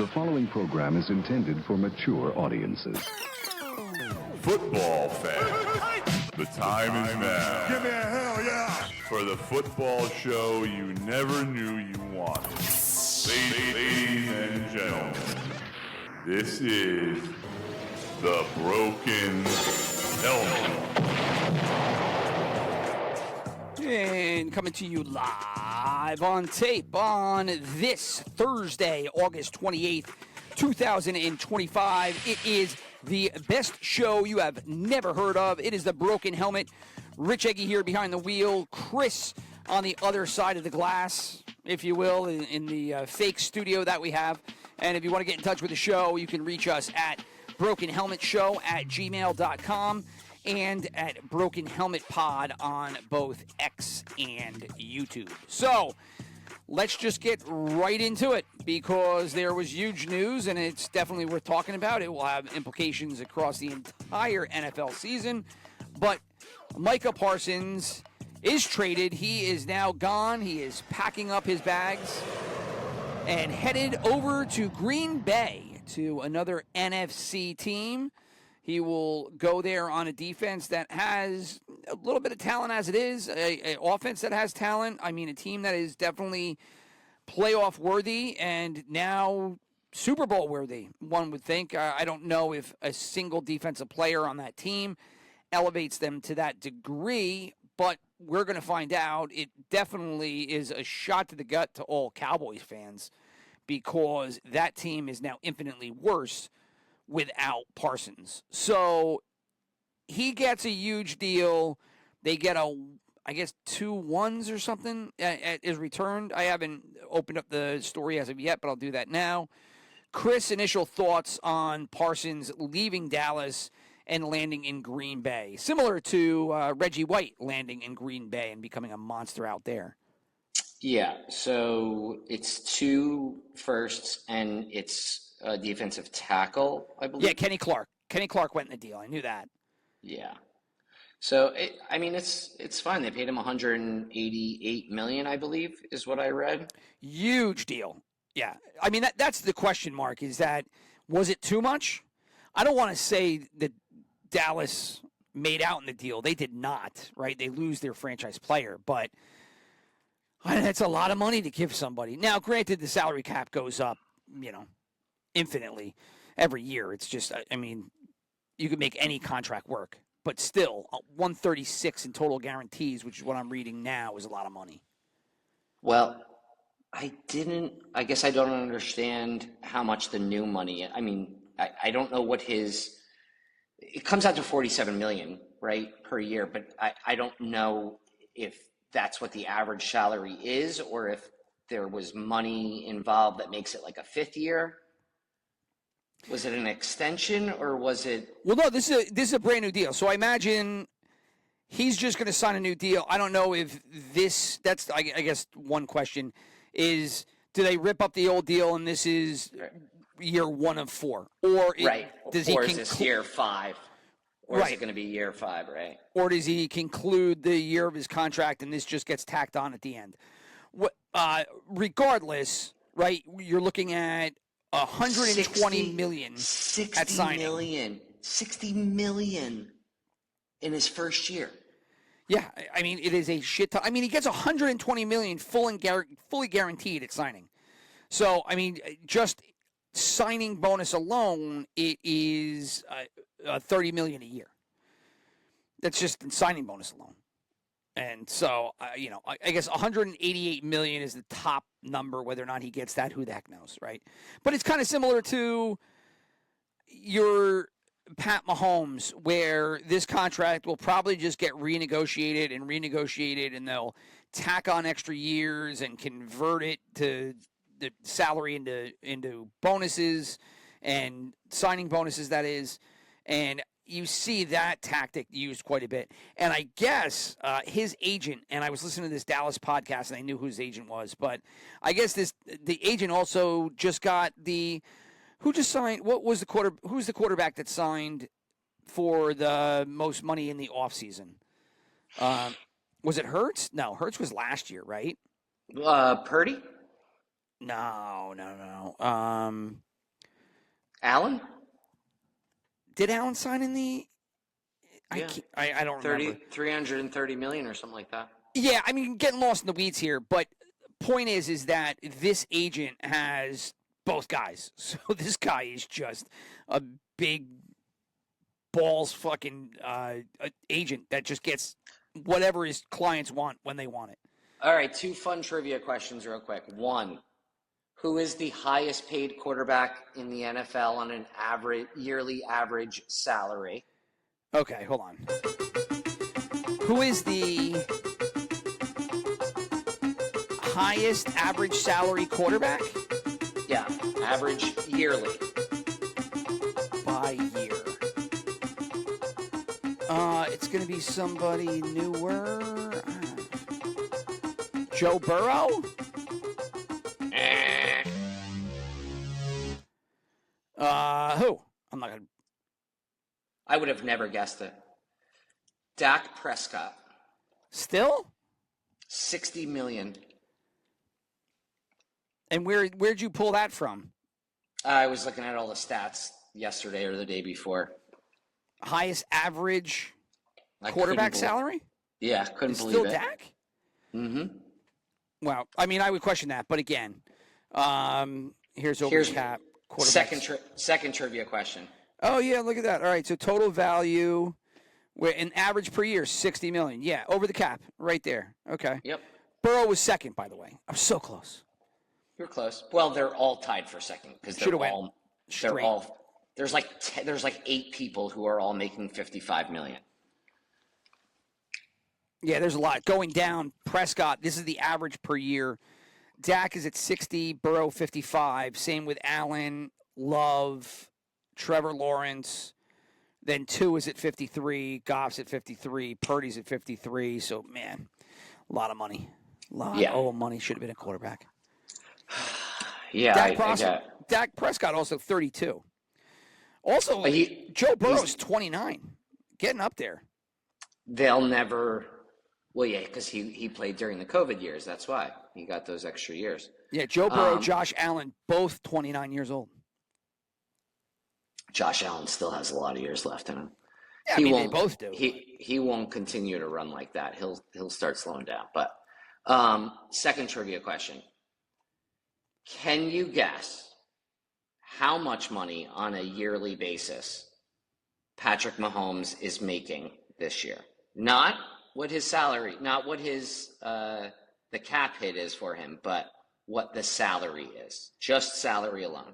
The following program is intended for mature audiences. Football fans, the time is now. Give me a hell yeah! For the football show you never knew you wanted. Ladies and gentlemen, this is the Broken Helmet. And coming to you live on tape on this Thursday, August 28th, 2025. It is the best show you have never heard of. It is the Broken Helmet. Rich Eggy here behind the wheel. Chris on the other side of the glass, if you will, in the fake studio that we have. And if you want to get in touch with the show, you can reach us at brokenhelmetshow@gmail.com. and at Broken Helmet Pod on both X and YouTube. So let's just get right into it because there was huge news and it's definitely worth talking about. It will have implications across the entire NFL season. But Micah Parsons is traded. He is now gone. He is packing up his bags and headed over to Green Bay to another NFC team. He will go there on a defense that has a little bit of talent as it is, an offense that has talent. I mean, a team that is definitely playoff worthy and now Super Bowl worthy, one would think. I don't know if a single defensive player on that team elevates them to that degree, but we're going to find out. It definitely is a shot to the gut to all Cowboys fans because that team is now infinitely worse without Parsons. So he gets a huge deal. They get I guess 2 1s or something is returned. I haven't opened up the story as of yet, but I'll do that now. Chris, initial thoughts on Parsons leaving Dallas and landing in Green Bay, similar to Reggie White landing in Green Bay and becoming a monster out there. Yeah, so it's 2 firsts and it's a defensive tackle, I believe. Yeah, Kenny Clark. Kenny Clark went in the deal. I knew that. Yeah. So it's fine. They paid him $188 million, I believe, is what I read. Huge deal. Yeah. I mean, that's the question mark, is that, was it too much? I don't want to say that Dallas made out in the deal. They did not, right? They lose their franchise player, but that's a lot of money to give somebody. Now, granted, the salary cap goes up, infinitely every year. It's just, I mean, you could make any contract work, but still, 136 in total guarantees, which is what I'm reading now, is a lot of money. Well, I guess I don't understand how much the new money, I mean, I don't know what it comes out to $47 million, right, per year, but I don't know if that's what the average salary is or if there was money involved that makes it like a 5th year. Was it an extension or was it? Well, no, this is a brand new deal. So I imagine he's just going to sign a new deal. I don't know if that's I guess one question is, do they rip up the old deal and this is year 1 of 4? Or is this year 5? Or is it going to be year 5, right? Or does he conclude the year of his contract and this just gets tacked on at the end? Regardless, right, you're looking at $120 million at signing. $60 million in his first year. Yeah, I mean, it is a shit ton. I mean, he gets $120 million fully guaranteed at signing. So, I mean, just signing bonus alone, it is $30 million a year. That's just signing bonus alone. And so, I guess $188 million is the top number. Whether or not he gets that, who the heck knows, right? But it's kind of similar to your Pat Mahomes, where this contract will probably just get renegotiated, and they'll tack on extra years and convert it to the salary into bonuses and signing bonuses, that is. And you see that tactic used quite a bit. And I guess his agent, and I was listening to this Dallas podcast, and I knew who his agent was, but I guess the agent also just got who just signed, who's the quarterback that signed for the most money in the offseason? Was it Hurts? No, Hurts was last year, right? Purdy? No. Allen? Did Allen sign in the? Yeah. I don't remember. 330 million or something like that. Yeah, I mean, getting lost in the weeds here, but point is that this agent has both guys. So this guy is just a big balls fucking agent that just gets whatever his clients want when they want it. All right, 2 fun trivia questions real quick. 1, who is the highest paid quarterback in the NFL on an yearly average salary? Okay, hold on. Who is the highest average salary quarterback? Yeah, average yearly. By year. It's going to be somebody newer. Joe Burrow? Who? I'm not going to. I would have never guessed it. Dak Prescott. Still? 60 million. And where'd you pull that from? I was looking at all the stats yesterday or the day before. Highest average quarterback salary? Yeah, couldn't believe still it. Dak? Mm-hmm. Well, I mean, I would question that, but again, here's over the cap. Second trivia question. Oh yeah, look at that. All right, so total value, an average per year, 60 million. Yeah, over the cap, right there. Okay. Yep. Burrow was second, by the way. I'm so close. You're close. Well, they're all tied for second because there's like 8 people who are all making 55 million. Yeah, there's a lot going down. Prescott, this is the average per year. Dak is at 60, Burrow 55. Same with Allen, Love, Trevor Lawrence. Then 2 is at 53, Goff's at 53, Purdy's at 53. So man, a lot of money. A lot of money. Should have been a quarterback. Yeah, Dak Prescott also 32. Also, Joe Burrow's 29, getting up there. They'll never. Well, yeah, because he played during the COVID years. That's why he got those extra years. Yeah, Joe Burrow, Josh Allen, both 29 years old. Josh Allen still has a lot of years left in him. Yeah, they both do. He won't continue to run like that. He'll start slowing down. But second trivia question. Can you guess how much money on a yearly basis Patrick Mahomes is making this year? Not what his salary, not what his the cap hit is for him, but what the salary is. Just salary alone.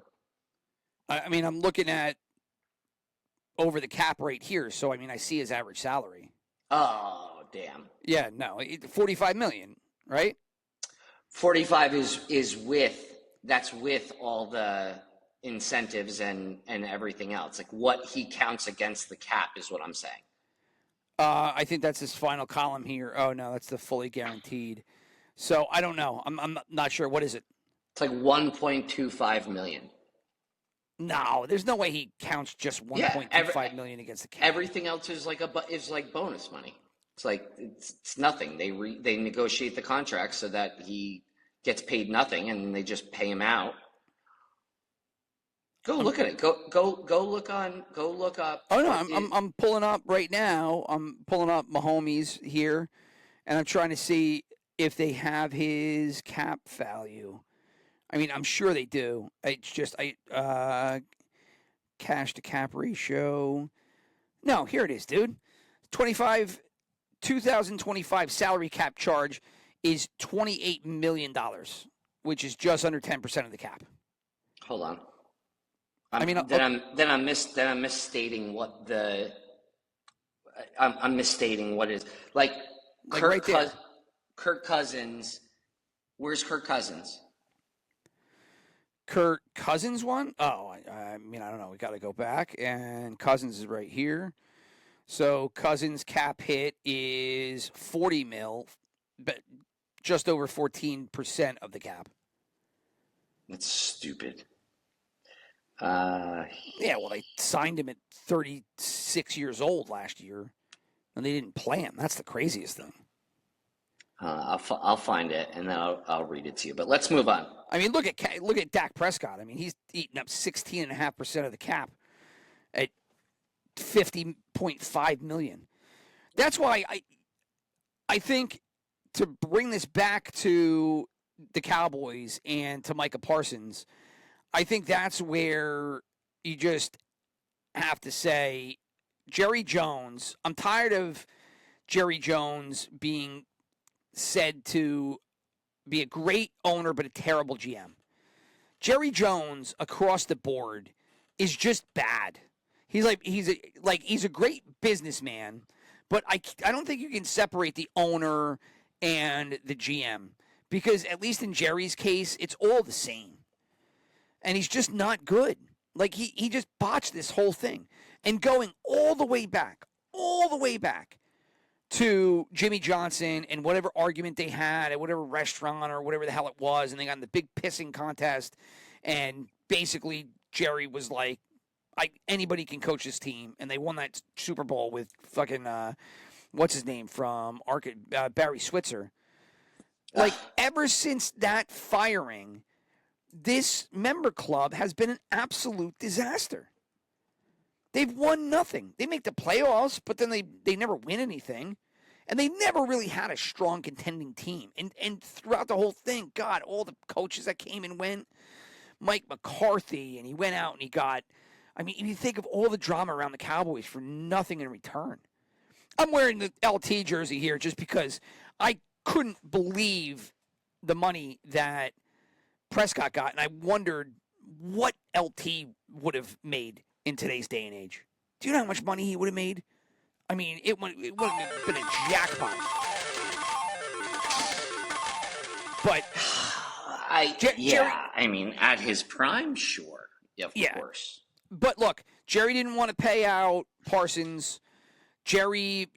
I mean, I'm looking at over the cap right here, so I mean, I see his average salary. Oh, damn. Yeah, no, 45 million, right? 45 is with all the incentives and everything else. Like what he counts against the cap is what I'm saying. I think that's his final column here. Oh no, that's the fully guaranteed. So I don't know. I'm not sure. What is it? It's like 1.25 million. No, there's no way he counts just 1.25 million against the cap. Everything else is like bonus money. It's like it's nothing. They negotiate the contract so that he gets paid nothing, and they just pay him out. Go look at it. Go look up. Oh no, I'm pulling up right now. I'm pulling up Mahomes here, and I'm trying to see if they have his cap value. I mean, I'm sure they do. It's just cash to cap ratio. No, here it is, dude. 2025 salary cap charge is $28 million, which is just under 10% of the cap. Hold on. I'm misstating what the. I'm misstating what is like Kirk Cousins. Where's Kirk Cousins? Kirk Cousins one? Oh, I mean, I don't know. We got to go back, and Cousins is right here. So Cousins' cap hit is 40 mil, but just over 14% of the cap. That's stupid. Yeah, well, they signed him at 36 years old last year, and they didn't play him. That's the craziest thing. I'll find it and then I'll read it to you. But let's move on. I mean, look at Dak Prescott. I mean, he's eating up 16.5% of the cap at $50.5 million. That's why I think to bring this back to the Cowboys and to Micah Parsons, I think that's where you just have to say, Jerry Jones, I'm tired of Jerry Jones being said to be a great owner but a terrible GM. Jerry Jones across the board is just bad. He's a great businessman, but I don't think you can separate the owner and the GM, because at least in Jerry's case, it's all the same. And he's just not good. Like, he just botched this whole thing. And going all the way back to Jimmy Johnson and whatever argument they had at whatever restaurant or whatever the hell it was, and they got in the big pissing contest, and basically Jerry was like, anybody can coach this team, and they won that Super Bowl with fucking what's his name from Barry Switzer. Like, ever since that firing, this member club has been an absolute disaster. They've won nothing. They make the playoffs, but then they never win anything. And they never really had a strong contending team. And throughout the whole thing, God, all the coaches that came and went, Mike McCarthy, and he went out and he got, I mean, you think of all the drama around the Cowboys for nothing in return. I'm wearing the LT jersey here just because I couldn't believe the money that Prescott got, and I wondered what LT would have made in today's day and age. Do you know how much money he would have made? I mean, it would have been a jackpot. But Jerry, I mean, at his prime, sure, of course. But look, Jerry didn't want to pay out Parsons. Jerry,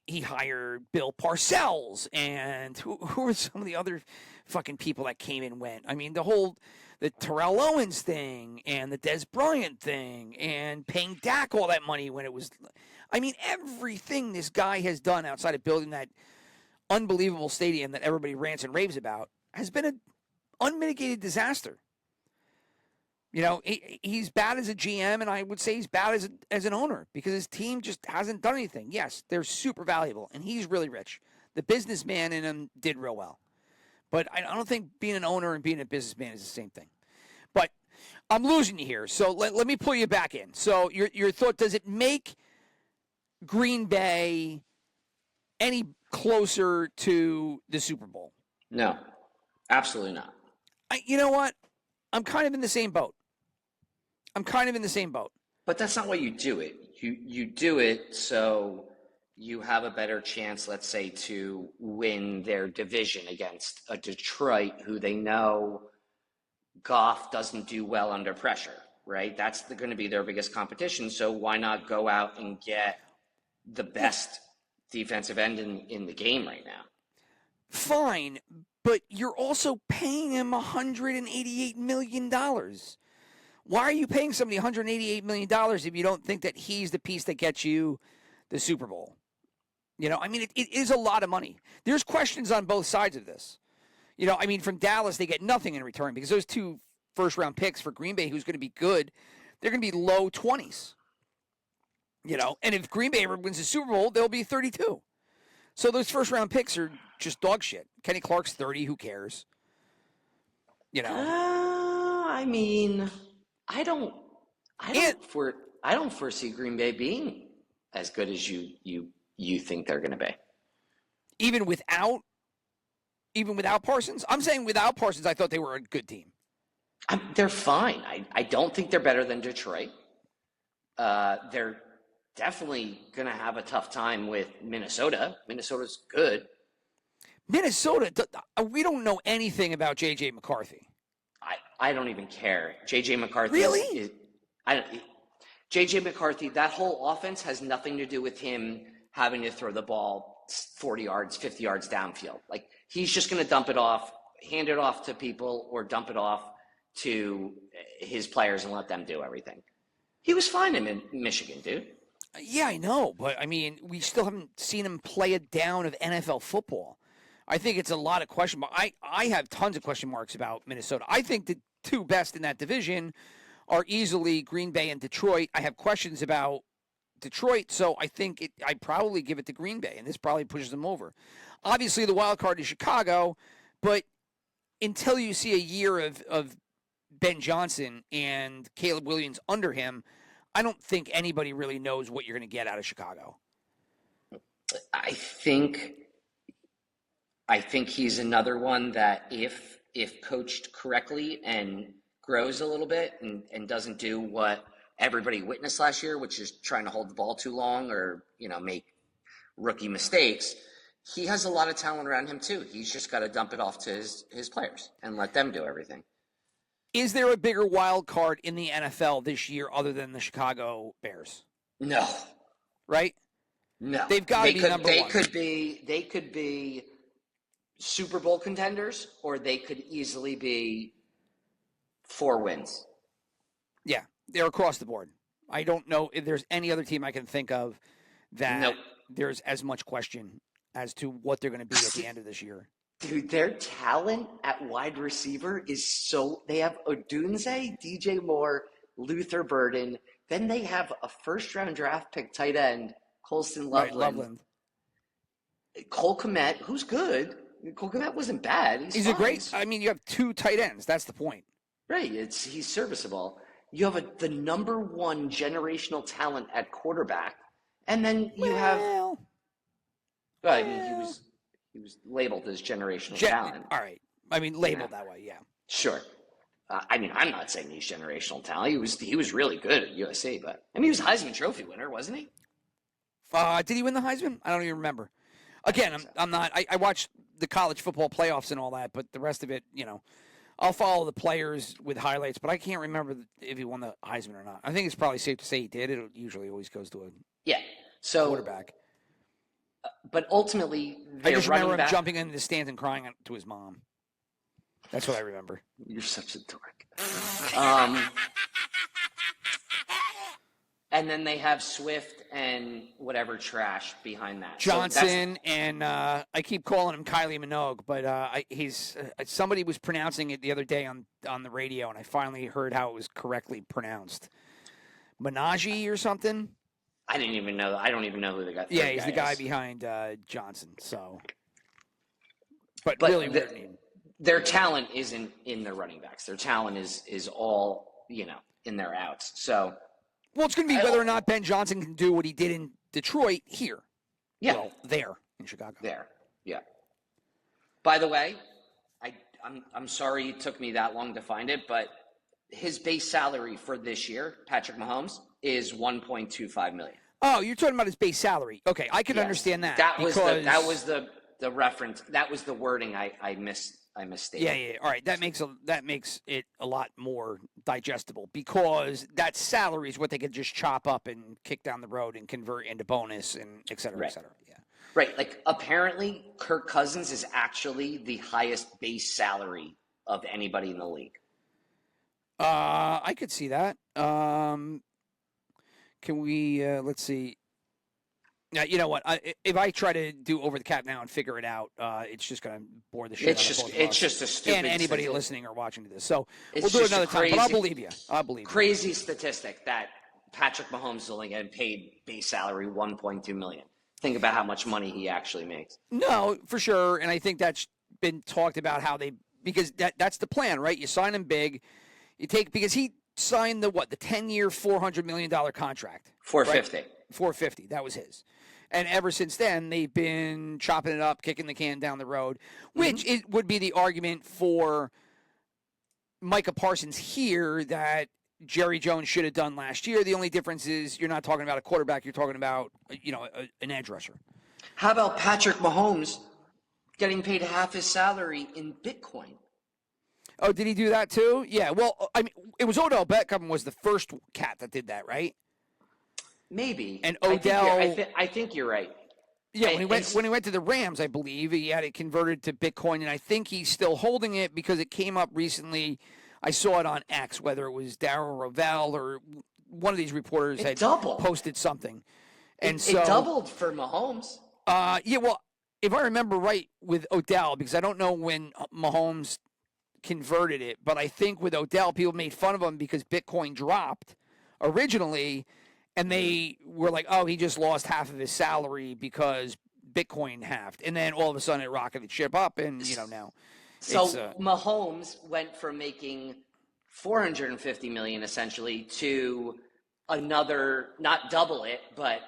he hired Bill Parcells, and who were some of the other fucking people that came and went? I mean, the Terrell Owens thing, and the Des Bryant thing, and paying Dak all that money when it was, I mean, everything this guy has done outside of building that unbelievable stadium that everybody rants and raves about has been an unmitigated disaster. He's bad as a GM, and I would say he's bad as an owner because his team just hasn't done anything. Yes, they're super valuable, and he's really rich. The businessman in him did real well. But I don't think being an owner and being a businessman is the same thing. But I'm losing you here, so let me pull you back in. So your thought, does it make Green Bay any closer to the Super Bowl? No, absolutely not. You know what? I'm kind of in the same boat. But that's not why you do it. You do it so you have a better chance, let's say, to win their division against a Detroit who they know Goff doesn't do well under pressure, right? That's going to be their biggest competition. So why not go out and get the best defensive end in the game right now? Fine, but you're also paying him $188 million. Why are you paying somebody $188 million if you don't think that he's the piece that gets you the Super Bowl? I mean, it is a lot of money. There's questions on both sides of this. I mean, from Dallas, they get nothing in return because those 2 first-round picks for Green Bay, who's going to be good, they're going to be low 20s. And if Green Bay ever wins the Super Bowl, they'll be 32. So those first-round picks are just dog shit. Kenny Clark's 30. Who cares? I mean, I don't foresee Green Bay being as good as you think they're going to be. Even without Parsons? I'm saying without Parsons, I thought they were a good team. They're fine. I don't think they're better than Detroit. They're definitely going to have a tough time with Minnesota. Minnesota's good. Minnesota, we don't know anything about J.J. McCarthy. I don't even care. J.J. McCarthy Really? J.J. McCarthy, that whole offense has nothing to do with him having to throw the ball 40 yards, 50 yards downfield. Like, he's just going to dump it off, hand it off to people, or dump it off to his players and let them do everything. He was fine in Michigan, dude. Yeah, I know, but I mean, we still haven't seen him play a down of NFL football. I think it's a lot of question marks. I have tons of question marks about Minnesota. I think the two best in that division are easily Green Bay and Detroit. I have questions about Detroit, so I think I'd probably give it to Green Bay, and this probably pushes them over. Obviously, the wild card is Chicago, but until you see a year of Ben Johnson and Caleb Williams under him, I don't think anybody really knows what you're going to get out of Chicago. I think he's another one that if coached correctly and grows a little bit and doesn't do what everybody witnessed last year, which is trying to hold the ball too long or, make rookie mistakes, he has a lot of talent around him too. He's just got to dump it off to his players and let them do everything. Is there a bigger wild card in the NFL this year other than the Chicago Bears? No. Right? No. They've got to be number one. They could be Super Bowl contenders, or they could easily be 4 wins. Yeah, they're across the board. I don't know if there's any other team I can think of that there's as much question as to what they're going to be at the end of this year. Dude, their talent at wide receiver is so – they have Odunze, DJ Moore, Luther Burden. Then they have a first-round draft pick tight end, Colston Loveland. Right, Loveland. Cole Kmet, who's good. Cole Kmet wasn't bad. He's a great – I mean, you have 2 tight ends. That's the point. Right. He's serviceable. You have the number 1 generational talent at quarterback. And then you have – I mean, he was labeled as generational talent. All right. I mean, labeled that way, yeah. Sure. I mean, I'm not saying he's generational talent. He was really good at USC, but I mean, he was a Heisman Trophy winner, wasn't he? Did he win the Heisman? I don't even remember. Again, I'm not. I watched the college football playoffs and all that, but the rest of it, I'll follow the players with highlights, but I can't remember if he won the Heisman or not. I think it's probably safe to say he did. It usually always goes to a quarterback. But ultimately, I just remember him jumping into the stands and crying to his mom. That's what I remember. You're such a dork. And then they have Swift and whatever trash behind that. Johnson and I keep calling him Kylie Minogue, but he's somebody was pronouncing it the other day on the radio, and I finally heard how it was correctly pronounced. Menage or something. I don't even know who the guy. Yeah, he's the guy behind Johnson. So, but really weird name. Their talent isn't in their running backs. Their talent is all in their outs. So, well, it's going to be whether or not Ben Johnson can do what he did in Detroit here. Yeah, well, there in Chicago. There, yeah. By the way, I'm sorry it took me that long to find it, but his base salary for this year, Patrick Mahomes, is $1.25 million. Oh, you're talking about his base salary. Okay, I can understand that. That was the reference. That was the wording I misstated. Yeah. All right, that makes it a lot more digestible because that salary is what they could just chop up and kick down the road and convert into bonus and et cetera, et cetera. Yeah. Right. Like apparently Kirk Cousins is actually the highest base salary of anybody in the league. I could see that. Can we, let's see. Now, you know what? If I try to do over the cap now and figure it out, it's just going to bore the shit out of both of us. It's just a stupid and anybody listening or watching to this. So we'll do it another time, but I'll believe you. Crazy statistic that Patrick Mahomes is only getting paid base salary $1.2 million. Think about how much money he actually makes. No, for sure. And I think that's been talked about because that's the plan, right? You sign him big. Because he signed the 10-year, $400 million contract. $450. Right? $450. That was his. And ever since then, they've been chopping it up, kicking the can down the road, which it would be the argument for Micah Parsons here that Jerry Jones should have done last year. The only difference is you're not talking about a quarterback. You're talking about, an edge rusher. How about Patrick Mahomes getting paid half his salary in Bitcoin? Oh, did he do that too? Yeah. Well, I mean, it was Odell Beckham was the first cat that did that, right? Maybe. And Odell, I think you're right. Yeah, when he went to the Rams, I believe he had it converted to Bitcoin, and I think he's still holding it because it came up recently. I saw it on X, whether it was Darryl Rovell or one of these reporters had posted something, and it doubled for Mahomes. Yeah, well, if I remember right with Odell, because I don't know when Mahomes converted it, but I think with Odell, people made fun of him because Bitcoin dropped originally, and they were like, oh, he just lost half of his salary because Bitcoin halved. And then all of a sudden it rocketed ship up, and, now. So Mahomes went from making $450 million essentially to another, not double it, but,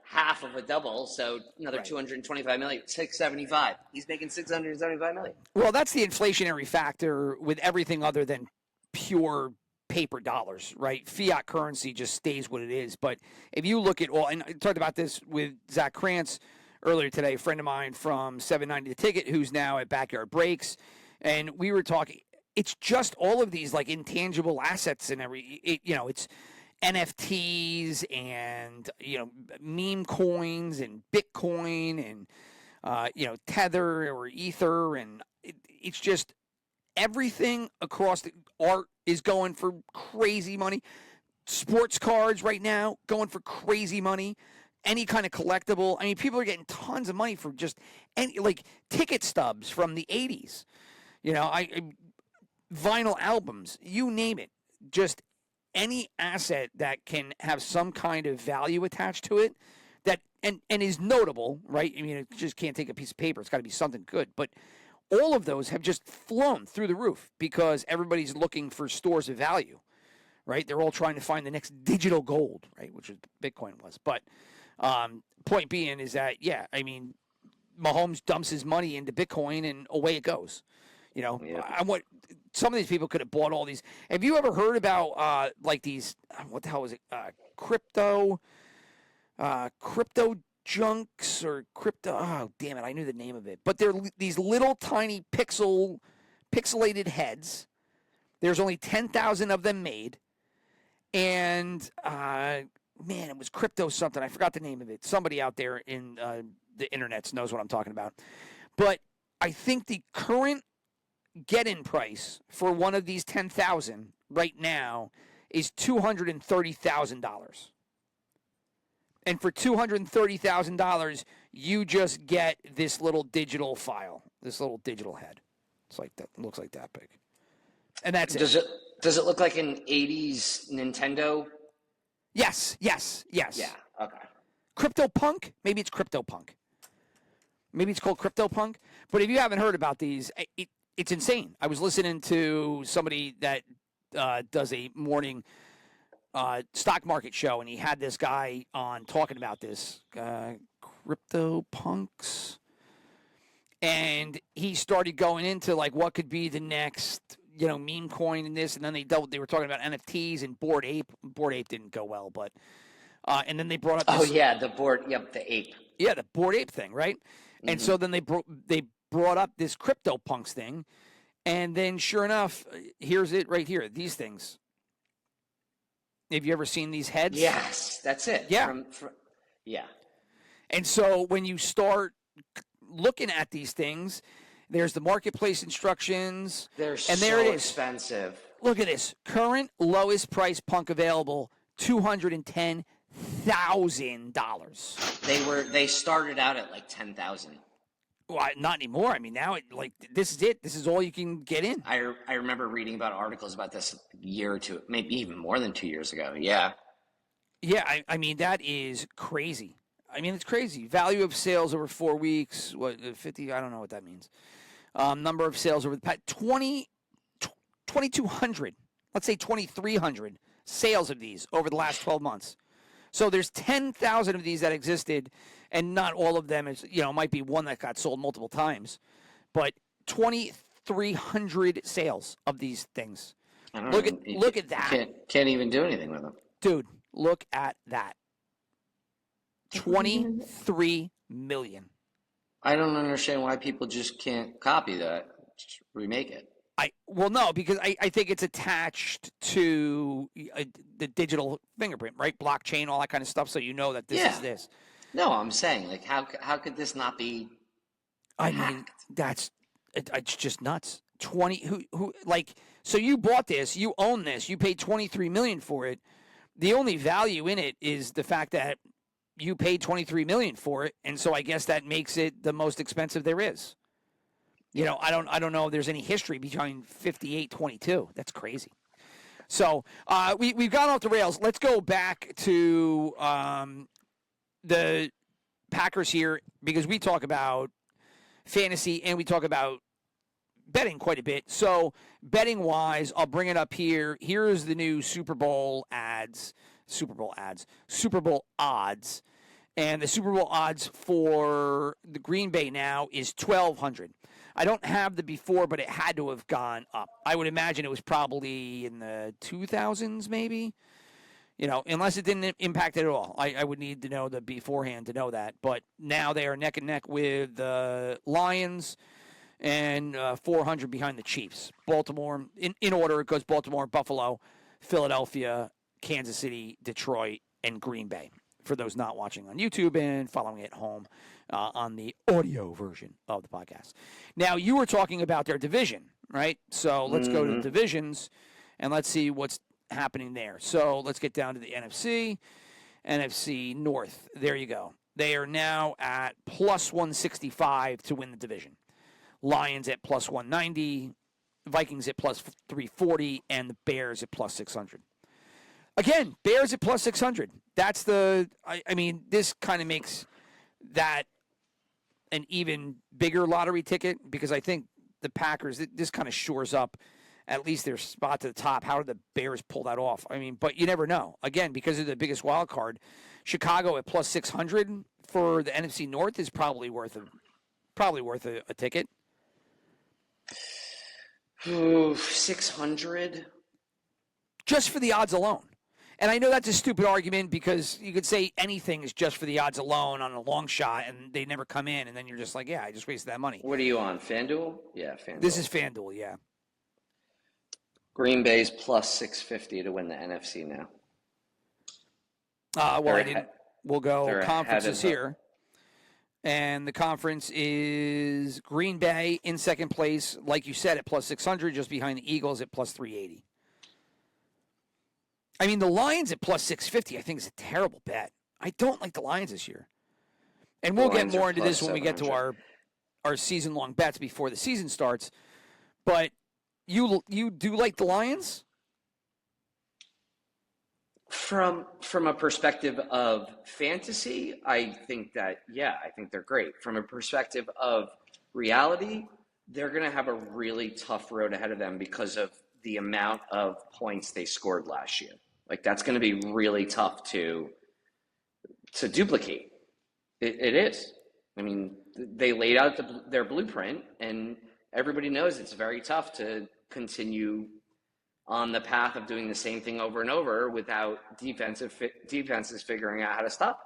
half of a double. So another Right. 225 million, 675. He's making 675 million. Well, that's the inflationary factor with everything other than pure paper dollars, right? Fiat currency just stays what it is. But if you look at all, and I talked about this with Zach Krantz earlier today, a friend of mine from 790 The Ticket, who's now at Backyard Breaks, and we were talking, it's just all of these like intangible assets and it's NFTs and, meme coins and Bitcoin and, Tether or Ether. And it's just everything across the art is going for crazy money. Sports cards right now going for crazy money. Any kind of collectible. I mean, people are getting tons of money for just any, like ticket stubs from the 80s. Vinyl albums, you name it. Just any asset that can have some kind of value attached to it that and is notable, right? I mean, it just can't take a piece of paper. It's got to be something good. But all of those have just flown through the roof because everybody's looking for stores of value, right? They're all trying to find the next digital gold, right? Which is Bitcoin was. But point being is that, Mahomes dumps his money into Bitcoin and away it goes. I want some of these people could have bought all these. Have you ever heard about like these? What the hell was it? Crypto junks or crypto? Oh, damn it! I knew the name of it. But they're these little tiny pixelated heads. There's only 10,000 of them made, and man, it was crypto something. I forgot the name of it. Somebody out there in the internets knows what I'm talking about. But I think the current get-in price for one of these 10,000 right now is $230,000. And for $230,000, you just get this little digital file, this little digital head. It's like that. It looks like that big. And that's Does it look like an 80s Nintendo? Yes. Yeah, okay. CryptoPunk? Maybe it's CryptoPunk. Maybe it's called CryptoPunk. But if you haven't heard about these, it's insane. I was listening to somebody that does a morning stock market show, and he had this guy on talking about this, CryptoPunks. And he started going into, like, what could be the next, meme coin and this. And then they were talking about NFTs and Bored Ape. Bored Ape didn't go well, but and then they brought up this, the ape. Yeah, the Bored Ape thing, right? Mm-hmm. And so then they brought up this CryptoPunks thing, and then sure enough, here's it right here. These things. Have you ever seen these heads? Yes, that's it. Yeah. Yeah. And so when you start looking at these things, there's the marketplace instructions. They're there it is. Expensive. Look at this. Current lowest price punk available, $210,000. They started out at like 10,000. Well, not anymore. I mean, now this is it. This is all you can get in. I remember reading about articles about this a year or two, maybe even more than 2 years ago. Yeah. Yeah, I mean, that is crazy. I mean, it's crazy. Value of sales over 4 weeks, 50, I don't know what that means. Number of sales over the past 2,200, let's say 2,300 sales of these over the last 12 months. So there's 10,000 of these that existed, and not all of them is, might be one that got sold multiple times, but 2,300 sales of these things. Look at that. Can't even do anything with them. Dude, look at that. 23 million. I don't understand why people just can't copy that. Just remake it. No, because I think it's attached to the digital fingerprint, right? Blockchain, all that kind of stuff. So you know that this is this. No, I'm saying, like, how could this not be? I mean, it's just nuts. 20 who so you bought this, you own this, you paid $23 million for it. The only value in it is the fact that you paid $23 million for it, and so I guess that makes it the most expensive there is. I don't know if there's any history behind 58-22. That's crazy. So we've gone off the rails. Let's go back to the Packers here, because we talk about fantasy and we talk about betting quite a bit. So betting wise, I'll bring it up here. Here's the new Super Bowl odds. And the Super Bowl odds for the Green Bay now is 1,200. I don't have the before, but it had to have gone up. I would imagine it was probably in the 2000s, maybe. Unless it didn't impact it at all. I would need to know the beforehand to know that. But now they are neck and neck with the Lions and 400 behind the Chiefs. Baltimore, in order, it goes Baltimore, Buffalo, Philadelphia, Kansas City, Detroit, and Green Bay. For those not watching on YouTube and following at home on the audio version of the podcast. Now, you were talking about their division, right? So let's go to the divisions and let's see what's happening there. So let's get down to the NFC. NFC North. There you go. They are now at plus 165 to win the division. Lions at plus 190, Vikings at plus 340, and the Bears at plus 600. Again, Bears at plus 600. That's this kind of makes that an even bigger lottery ticket, because I think the Packers, this kind of shores up at least their spot to the top. How did the Bears pull that off? But you never know. Again, because of the biggest wild card, Chicago at plus 600 for the NFC North is probably worth a ticket. Ooh, 600? Just for the odds alone. And I know that's a stupid argument, because you could say anything is just for the odds alone on a long shot, and they never come in, and then you're just like, yeah, I just wasted that money. What are you on, FanDuel? Yeah, FanDuel. This is FanDuel, yeah. Green Bay's plus 650 to win the NFC now. We'll go conferences here. And the conference is Green Bay in second place, like you said, at plus 600, just behind the Eagles at plus 380. The Lions at plus 650, I think, is a terrible bet. I don't like the Lions this year. And we'll get more into this when we get to our season-long bets before the season starts. But you do like the Lions? From a perspective of fantasy, I think they're great. From a perspective of reality, they're going to have a really tough road ahead of them because of the amount of points they scored last year. That's going to be really tough to duplicate. It is. They laid out their blueprint, and everybody knows it's very tough to continue on the path of doing the same thing over and over without defenses figuring out how to stop.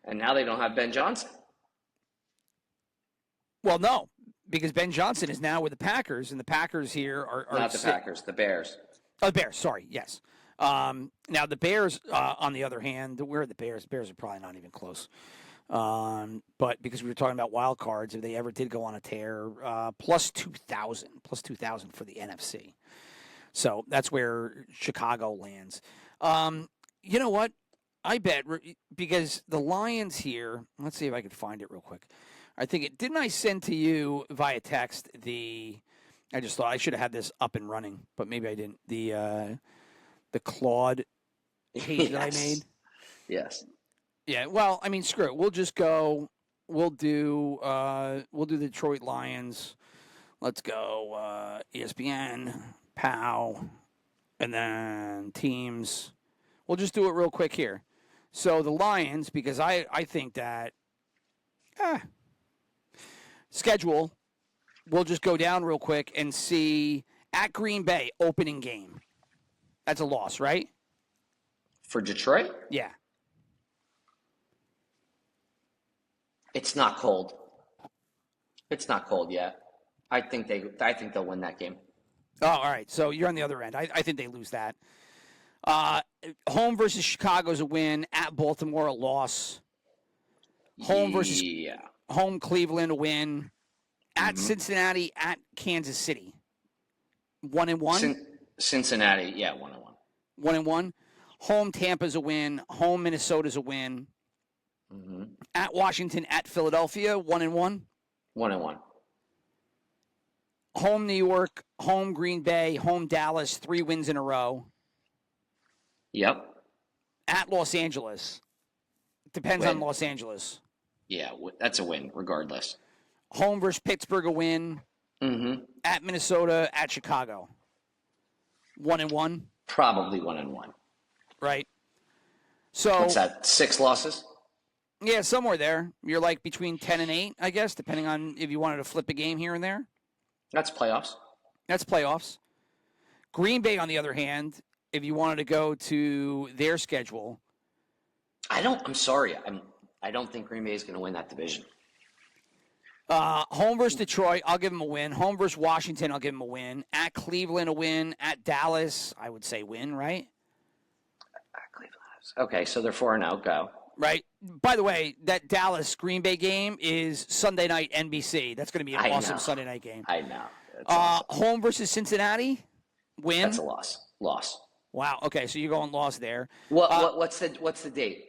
And now they don't have Ben Johnson. Well, no, because Ben Johnson is now with the Packers, and the Packers here are not the Packers, the Bears. Oh, the Bears, sorry, yes. Now, the Bears, on the other hand, where are the Bears? The Bears are probably not even close. But because we were talking about wild cards, if they ever did go on a tear, plus 2,000 for the NFC. So that's where Chicago lands. You know what? I bet, because the Lions here, let's see if I can find it real quick. Didn't I send to you via text I just thought I should have had this up and running, but maybe I didn't. The Claude page that I made. Yes. Yeah. Well, screw it. We'll just go. We'll do the Detroit Lions. Let's go ESPN, POW, and then teams. We'll just do it real quick here. So the Lions, because I think that schedule. We'll just go down real quick and see at Green Bay opening game. That's a loss, right? For Detroit? Yeah. It's not cold. It's not cold yet. I think they'll win that game. Oh, all right. So you're on the other end. I think they lose that. Home versus Chicago is a win. At Baltimore, a loss. Home versus home Cleveland, a win. At Cincinnati, at Kansas City. 1-1? Cincinnati, 1-1. 1-1. Home Tampa's a win. Home Minnesota's a win. Mm-hmm. At Washington, at Philadelphia, 1-1. 1-1. Home New York, home Green Bay, home Dallas, 3 wins in a row. Yep. At Los Angeles. Depends Win. on Los Angeles. Yeah, that's a win, regardless. Home versus Pittsburgh, a win. Mm-hmm. At Minnesota, at Chicago. 1-1. Probably 1-1. Right. So What's that? 6 losses? Yeah, somewhere there. You're like between 10 and 8, I guess, depending on if you wanted to flip a game here and there. That's playoffs. That's playoffs. Green Bay, on the other hand, if you wanted to go to their schedule. I'm sorry. I don't think Green Bay is going to win that division. Home versus Detroit, I'll give them a win. Home versus Washington, I'll give them a win. At Cleveland, a win. At Dallas, I would say win, right? Cleveland. Okay, so they're 4-0. Go. Right. By the way, that Dallas Green Bay game is Sunday night NBC. That's going to be an awesome Sunday night game. I know. Awesome. Home versus Cincinnati, win. That's a loss. Loss. Wow. Okay, so you're going loss there. What's the date?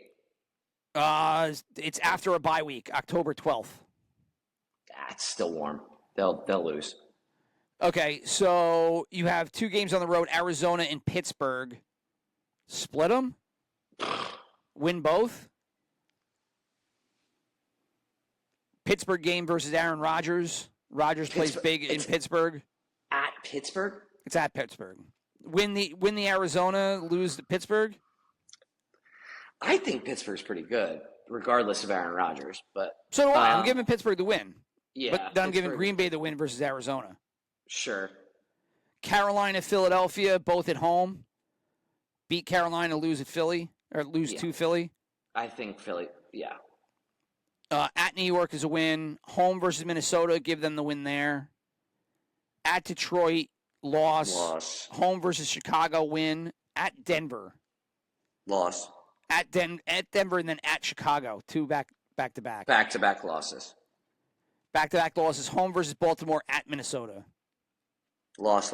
It's after a bye week, October 12th. It's still warm. They'll lose. Okay, so you have 2 games on the road, Arizona and Pittsburgh. Split them? Win both? Pittsburgh game versus Aaron Rodgers. Rodgers plays big in Pittsburgh. At Pittsburgh? It's at Pittsburgh. Win the Arizona, lose to Pittsburgh? I think Pittsburgh's pretty good, regardless of Aaron Rodgers. But so do I. I'm giving Pittsburgh the win. Yeah. But then I'm giving Green Bay the win versus Arizona. Sure. Carolina, Philadelphia, both at home. Beat Carolina, lose at Philly, or lose to Philly. I think Philly, yeah. At New York is a win. Home versus Minnesota, give them the win there. At Detroit, loss. Home versus Chicago, win. At Denver. Loss. At Denver and then at Chicago. 2 back-to-back. Back-to-back losses. Back-to-back losses. Home versus Baltimore, at Minnesota. Loss.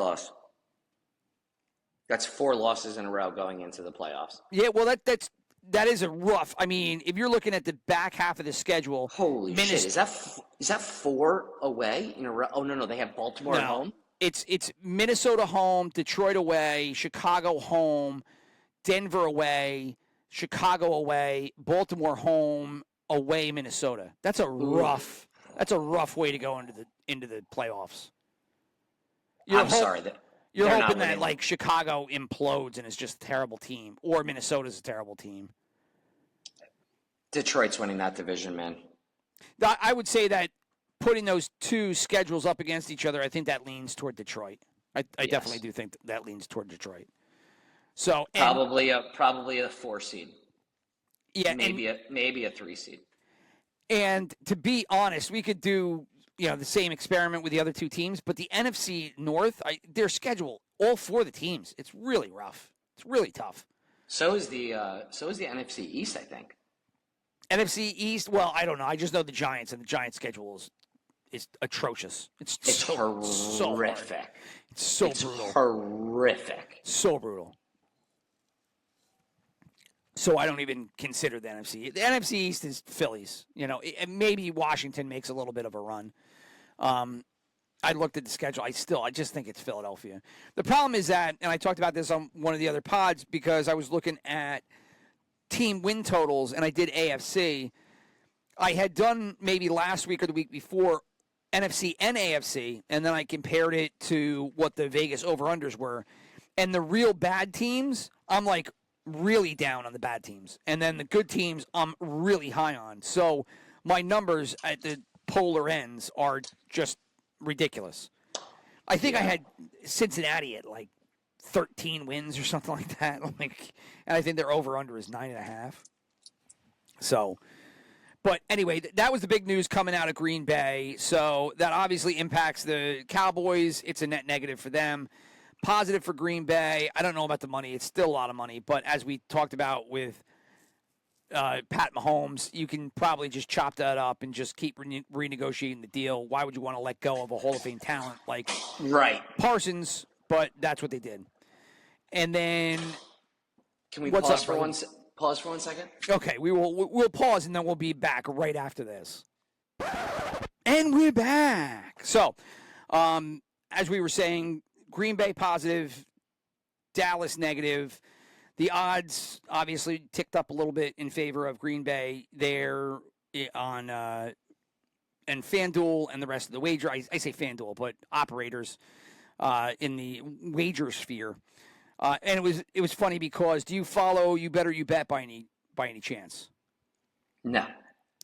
That's 4 losses in a row going into the playoffs. Yeah, well, that is a rough. I mean, if you're looking at the back half of the schedule, holy shit! Is that 4 away in a row? Oh no, they have Baltimore at home. It's Minnesota home, Detroit away, Chicago home, Denver away, Chicago away, Baltimore home, away Minnesota. That's a rough. That's a rough way to go into the playoffs. You're hoping that like Chicago implodes and is just a terrible team, or Minnesota's a terrible team. Detroit's winning that division, man. I would say that putting those 2 schedules up against each other, I think that leans toward Detroit. I definitely do think that leans toward Detroit. So probably a 4 seed. Yeah, maybe a 3 seed. And to be honest, we could do the same experiment with the other 2 teams, but the NFC North, their schedule, all 4 of the teams, it's really rough. It's really tough. So is the NFC East, I think. NFC East, well, I don't know. I just know the Giants, and the Giants' schedule is atrocious. It's horrific. It's so brutal. Horrific. So brutal. So I don't even consider the NFC. The NFC East is Phillies. Maybe Washington makes a little bit of a run. I looked at the schedule. I just think it's Philadelphia. The problem is that, and I talked about this on one of the other pods because I was looking at team win totals, and I did AFC. I had done maybe last week or the week before NFC and AFC, and then I compared it to what the Vegas over-unders were. And the real bad teams, I'm like really down on the bad teams. And then the good teams, I'm really high on. So my numbers at the polar ends are just ridiculous. I think I had Cincinnati at like 13 wins or something like that. And I think their over-under is 9.5. So, but anyway, that was the big news coming out of Green Bay. So that obviously impacts the Cowboys. It's a net negative for them. Positive for Green Bay. I don't know about the money. It's still a lot of money. But as we talked about with Pat Mahomes, you can probably just chop that up and just keep renegotiating the deal. Why would you want to let go of a Hall of Fame talent like Parsons? But that's what they did. And then, can we what's pause up, for brother? pause for 1 second? Okay, we'll pause, and then we'll be back right after this. And we're back. So, as we were saying, Green Bay positive, Dallas negative. The odds obviously ticked up a little bit in favor of Green Bay there on and FanDuel and the rest of the wager. I say FanDuel, but operators in the wager sphere. And it was funny because do you follow You Better You Bet by any chance? No.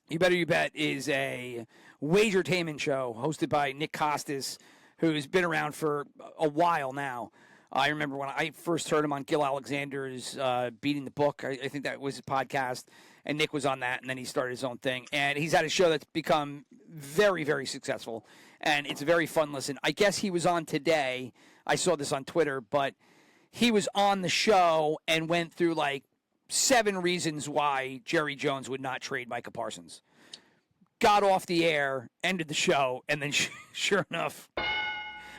You Better You Bet is a wagertainment show hosted by Nick Costas, who's been around for a while now. I remember when I first heard him on Gil Alexander's Beating the Book. I think that was his podcast, and Nick was on that, and then he started his own thing. And he's had a show that's become very, very successful, and it's a very fun listen. I guess he was on today. I saw this on Twitter, but he was on the show and went through like 7 reasons why Jerry Jones would not trade Micah Parsons. Got off the air, ended the show, and then sure enough,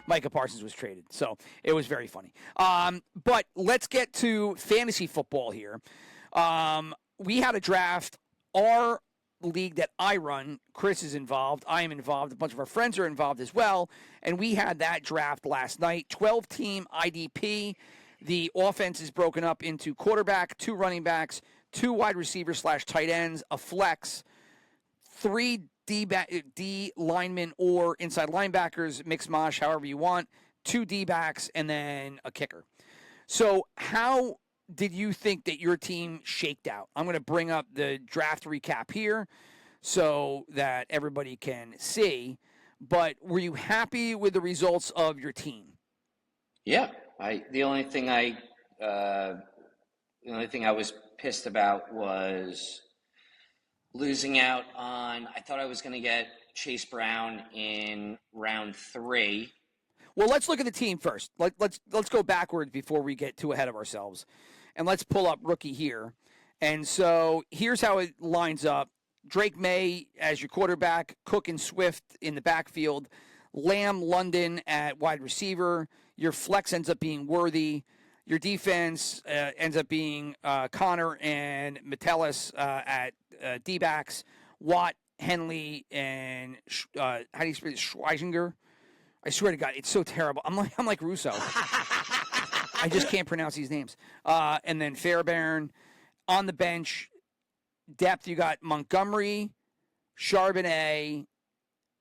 Micah Parsons was traded. So it was very funny. But let's get to fantasy football here. We had a draft. Our league that I run, Chris is involved. I am involved. A bunch of our friends are involved as well. And we had that draft last night. 12-team IDP. The offense is broken up into quarterback, 2 running backs, 2 wide receivers / tight ends, a flex, 3 D linemen or inside linebackers, mix mosh, however you want, 2 D-backs, and then a kicker. So how did you think that your team shaked out? I'm going to bring up the draft recap here so that everybody can see. But were you happy with the results of your team? Yeah. The only thing I was pissed about was losing out on. I thought I was going to get Chase Brown in round 3. Well, let's look at the team first. Let's go backwards before we get too ahead of ourselves, and let's pull up rookie here. And so here's how it lines up: Drake May as your quarterback, Cook and Swift in the backfield, Lamb, London at wide receiver. Your flex ends up being Worthy. Your defense ends up being Connor and Metellus at D-backs, Watt, Henley, and how do you spell it? Schweizinger? I swear to God, it's so terrible. I'm like Russo. I just can't pronounce these names. And then Fairbairn on the bench. Depth, you got Montgomery, Charbonnet,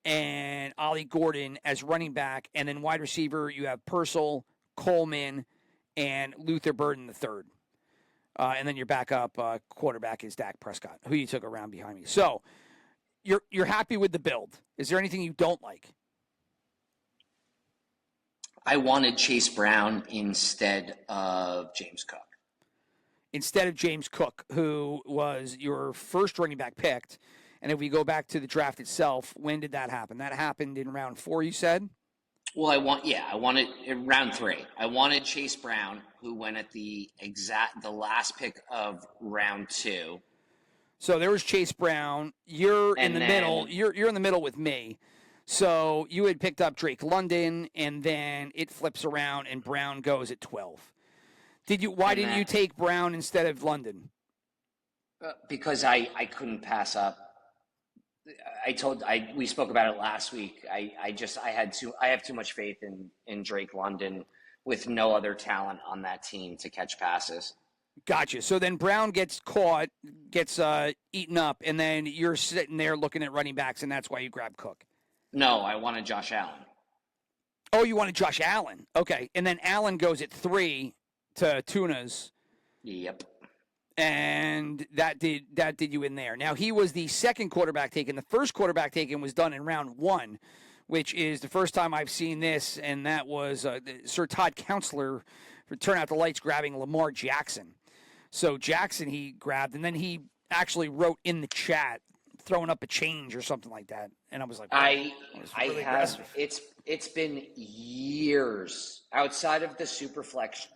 and Ollie Gordon as running back. And then wide receiver, you have Purcell, Coleman, and Luther Burden III. And then your backup quarterback is Dak Prescott, who you took around behind me. So you're happy with the build. Is there anything you don't like? I wanted Chase Brown instead of James Cook. Instead of James Cook, who was your first running back picked. And if we go back to the draft itself, when did that happen? That happened in round 4, you said? Well, I wanted in round 3. I wanted Chase Brown, who went at the last pick of round 2. So there was Chase Brown. You're in the middle. You're in the middle with me. So you had picked up Drake London, and then it flips around, and Brown goes at 12. Why didn't you take Brown instead of London? Because I couldn't pass up. We spoke about it last week. I have too much faith in Drake London with no other talent on that team to catch passes. Gotcha. So then Brown gets caught, gets eaten up, and then you're sitting there looking at running backs, and that's why you grab Cook. No, I wanted Josh Allen. Oh, you wanted Josh Allen. Okay. And then Allen goes at 3 to Tunas. Yep. And that did you in there. Now, he was the second quarterback taken. The first quarterback taken was done in round 1, which is the first time I've seen this, and that was Sir Todd Counselor for Turn Out the Lights grabbing Lamar Jackson. So Jackson he grabbed, and then he actually wrote in the chat, throwing up a change or something like that. And I was like, it's been years outside of the Superflex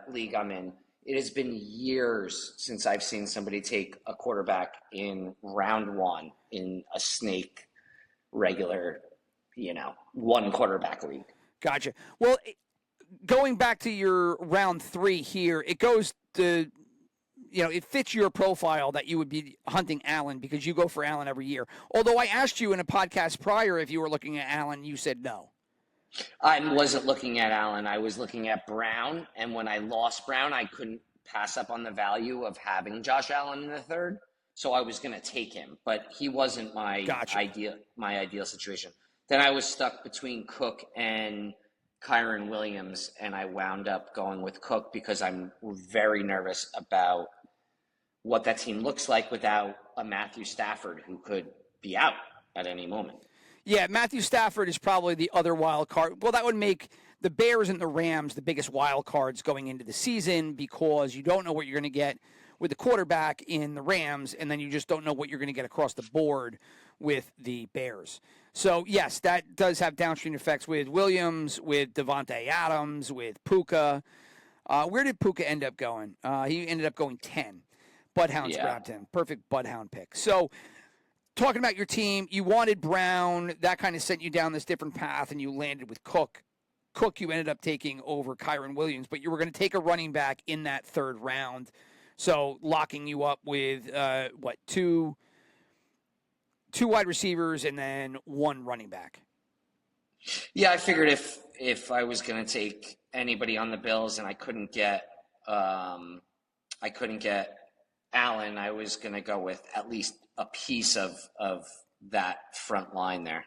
league I'm in. It has been years since I've seen somebody take a quarterback in round 1 in a snake regular, one quarterback league. Gotcha. Well, going back to your round 3 here, it goes to it fits your profile that you would be hunting Allen because you go for Allen every year. Although I asked you in a podcast prior if you were looking at Allen, you said no. I wasn't looking at Allen. I was looking at Brown. And when I lost Brown, I couldn't pass up on the value of having Josh Allen in the third. So I was going to take him, but he wasn't my ideal situation. Then I was stuck between Cook and Kyron Williams, and I wound up going with Cook because I'm very nervous about what that team looks like without a Matthew Stafford who could be out at any moment. Yeah, Matthew Stafford is probably the other wild card. Well, that would make the Bears and the Rams the biggest wild cards going into the season because you don't know what you're going to get with the quarterback in the Rams, and then you just don't know what you're going to get across the board with the Bears. So, yes, that does have downstream effects with Williams, with Devontae Adams, with Puka. Where did Puka end up going? He ended up going 10. Budhounds grabbed him. Perfect Budhound pick. So, talking about your team, you wanted Brown. That kind of sent you down this different path, and you landed with Cook. Cook you ended up taking over Kyron Williams, but you were going to take a running back in that third round. So locking you up with, two wide receivers and then one running back. Yeah, I figured if I was going to take anybody on the Bills and I couldn't get Allen, I was going to go with at least a piece of that front line there.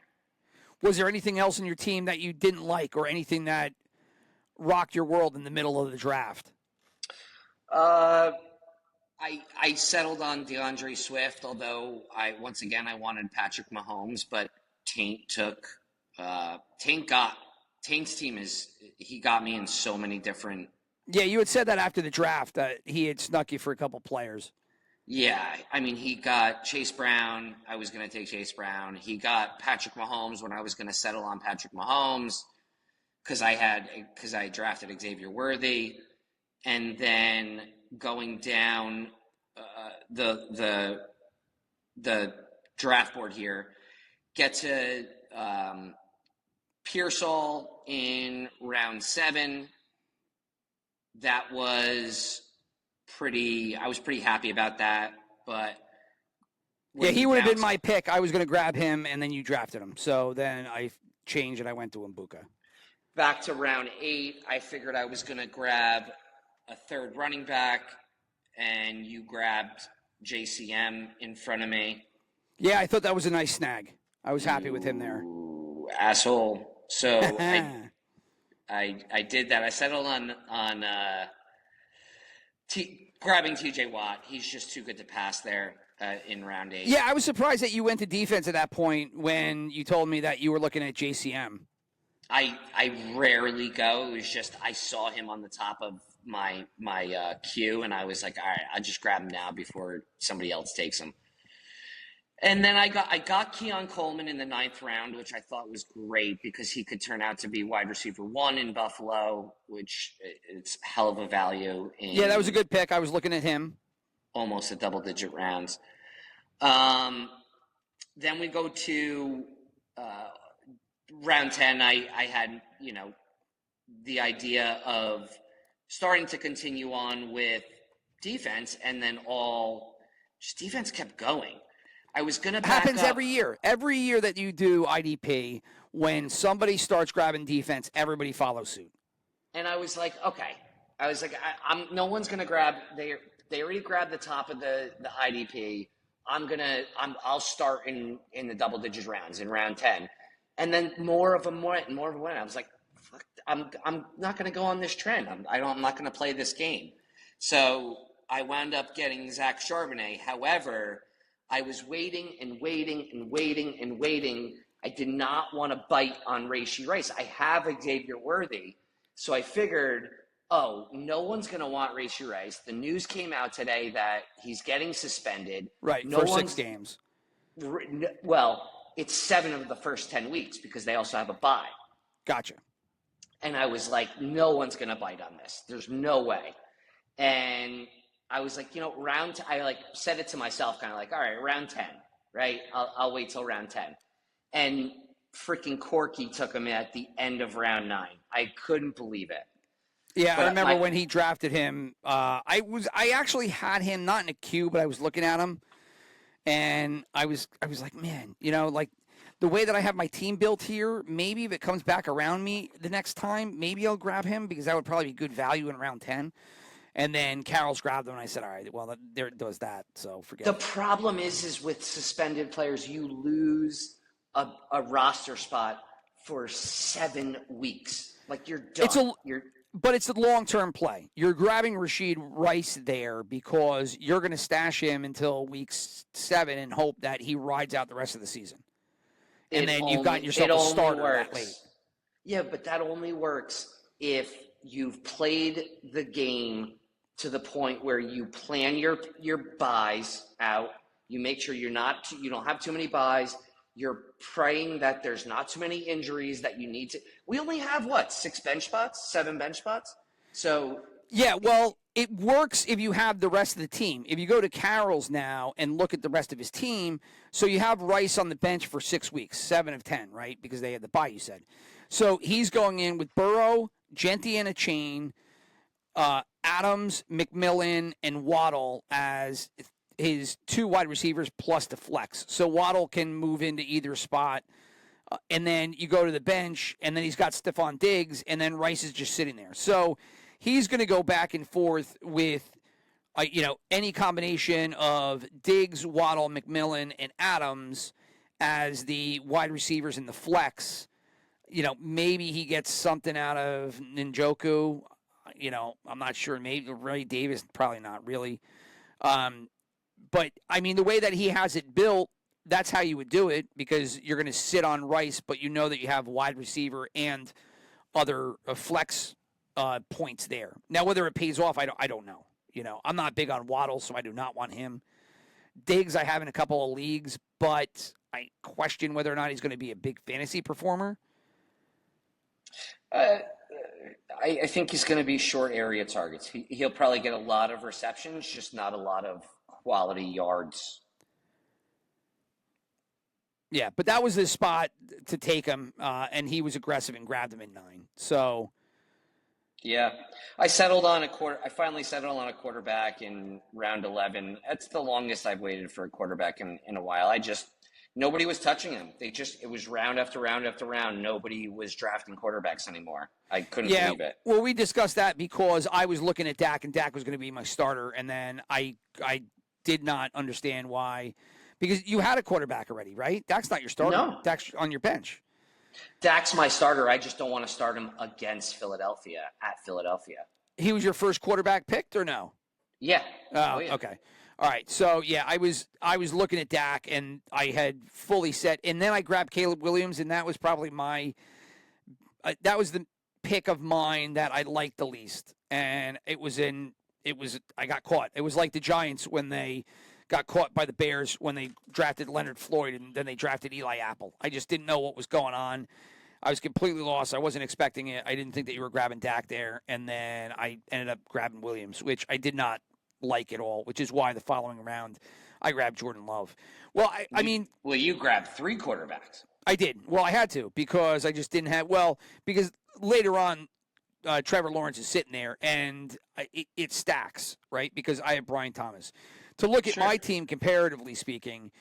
Was there anything else in your team that you didn't like or anything that rocked your world in the middle of the draft? I settled on DeAndre Swift, although I wanted Patrick Mahomes, but Taint's team he got me in so many different. Yeah, you had said that after the draft that he had snuck you for a couple players. Yeah, I mean, he got Chase Brown. I was going to take Chase Brown. He got Patrick Mahomes when I was going to settle on Patrick Mahomes because I drafted Xavier Worthy, and then going down the draft board here, get to Pearsall in round 7. That was I was pretty happy about that, but yeah, he would have been my pick. I was going to grab him, and then you drafted him. So then I changed, and I went to Mbuka. Back to round 8, I figured I was going to grab a third running back, and you grabbed JCM in front of me. Yeah, I thought that was a nice snag. I was happy with him there. Ooh, asshole. So I did that. I settled on grabbing TJ Watt. He's just too good to pass there in round 8. Yeah, I was surprised that you went to defense at that point when you told me that you were looking at JCM. I rarely go. It was just I saw him on the top of my queue, and I was like, all right, I'll just grab him now before somebody else takes him. And then I got Keon Coleman in the 9th round, which I thought was great because he could turn out to be wide receiver 1 in Buffalo, which it's hell of a value. Yeah, that was a good pick. I was looking at him. Almost a double-digit rounds. Then we go to round 10. I had, the idea of starting to continue on with defense, and then defense kept going. I was going to back happens up. every year. Every year that you do IDP, when somebody starts grabbing defense, everybody follows suit. And I was like, okay. I was like, no one's going to grab. They already grabbed the top of the IDP. I'll start in the double digit rounds in round 10, and then more of them went. I was like, fuck, I'm not going to go on this trend. I'm not going to play this game. So I wound up getting Zach Charbonnet. However, I was waiting. I did not want to bite on Rashee Rice. I have Xavier Worthy. So I figured, no one's going to want Rashee Rice. The news came out today that he's getting suspended. Right, for 6 games. Well, it's 7 of the first 10 weeks because they also have a bye. Gotcha. And I was like, no one's going to bite on this. There's no way. And I was like, I said it to myself, kind of like, all right, round 10, right? I'll wait till round 10. And freaking Corky took him at the end of round 9. I couldn't believe it. Yeah, I But remember when he drafted him. I actually had him not in a queue, but I was looking at him, and I was like, man, like the way that I have my team built here, maybe if it comes back around me the next time, maybe I'll grab him because that would probably be good value in round 10. And then Carroll's grabbed him, and I said, all right, well, there does that, so forget it. The problem is with suspended players, you lose a roster spot for 7 weeks. Like, you're done. But it's a long-term play. You're grabbing Rashid Rice there because you're going to stash him until week 7 and hope that he rides out the rest of the season. And then you've got yourself a starter that late. Yeah, but that only works if you've played the game to the point where you plan your buys out. You make sure you don't have too many buys. You're praying that there's not too many injuries that you need to. We only have 6 bench spots, 7 bench spots. So yeah, well, it works if you have the rest of the team. If you go to Carroll's now and look at the rest of his team, so you have Rice on the bench for 6 weeks, 7 of 10, right? Because they had the bye, you said. So he's going in with Burrow, Gentry and a chain, Adams, McMillan, and Waddle as his 2 wide receivers plus the flex. So Waddle can move into either spot. And then you go to the bench, and then he's got Stephon Diggs, and then Rice is just sitting there. So he's going to go back and forth with, any combination of Diggs, Waddle, McMillan, and Adams as the wide receivers in the flex. Maybe he gets something out of Njoku. I'm not sure. Maybe Ray Davis, probably not really. But, the way that he has it built, that's how you would do it because you're going to sit on Rice, but you know that you have wide receiver and other flex points there. Now, whether it pays off, I don't know. I'm not big on Waddle, so I do not want him. Diggs, I have in a couple of leagues, but I question whether or not he's going to be a big fantasy performer. I think he's going to be short area targets. He'll probably get a lot of receptions, just not a lot of quality yards. Yeah, but that was the spot to take him, and he was aggressive and grabbed him in 9. So, yeah, I finally settled on a quarterback in round 11. That's the longest I've waited for a quarterback in a while. Nobody was touching him. It was round after round after round. Nobody was drafting quarterbacks anymore. I couldn't believe it. Well, we discussed that because I was looking at Dak, and Dak was going to be my starter, and then I did not understand why. Because you had a quarterback already, right? Dak's not your starter. No. Dak's on your bench. Dak's my starter. I just don't want to start him against Philadelphia, at Philadelphia. He was your first quarterback picked or no? Yeah. Oh, yeah. Okay. All right. So, yeah, I was looking at Dak, and I had fully set. And then I grabbed Caleb Williams, and that was probably that was the pick of mine that I liked the least. And I got caught. It was like the Giants when they got caught by the Bears when they drafted Leonard Floyd and then they drafted Eli Apple. I just didn't know what was going on. I was completely lost. I wasn't expecting it. I didn't think that you were grabbing Dak there. And then I ended up grabbing Williams, which I did not like at all, which is why the following round I grabbed Jordan Love. Well, Well, you grabbed 3 quarterbacks. I did. Well, I had to because I just didn't have, because later on, Trevor Lawrence is sitting there and it stacks, right? Because I have Brian Thomas. To look at my team comparatively speaking,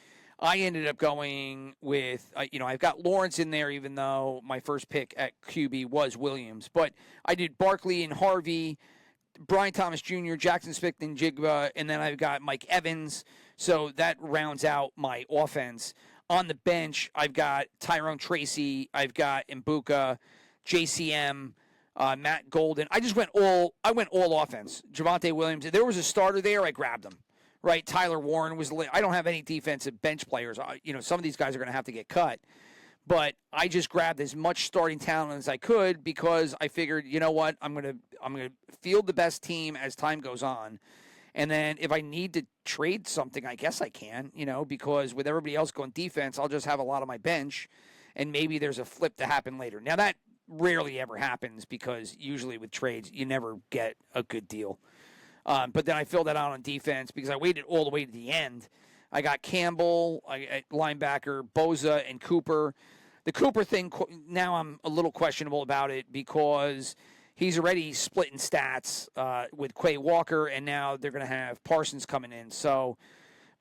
I ended up going with, I've got Lawrence in there, even though my first pick at QB was Williams. But I did Barkley and Harvey, Brian Thomas Jr., Jackson Smith and Jigba, and then I've got Mike Evans. So that rounds out my offense. On the bench, I've got Tyrone Tracy, I've got Mbuka, JCM, Matt Golden. I went all offense. Javonte Williams. If there was a starter there, I grabbed him. Right, Tyler Warren was. I don't have any defensive bench players. Some of these guys are going to have to get cut, but I just grabbed as much starting talent as I could because I figured, you know what, I'm gonna field the best team as time goes on, and then if I need to trade something, I guess I can, because with everybody else going defense, I'll just have a lot of my bench, and maybe there's a flip to happen later. Now that rarely ever happens because usually with trades you never get a good deal. But then I filled that out on defense because I waited all the way to the end. I got Campbell, linebacker, Boza, and Cooper. The Cooper thing, now I'm a little questionable about it because he's already splitting stats with Quay Walker, and now they're going to have Parsons coming in. So,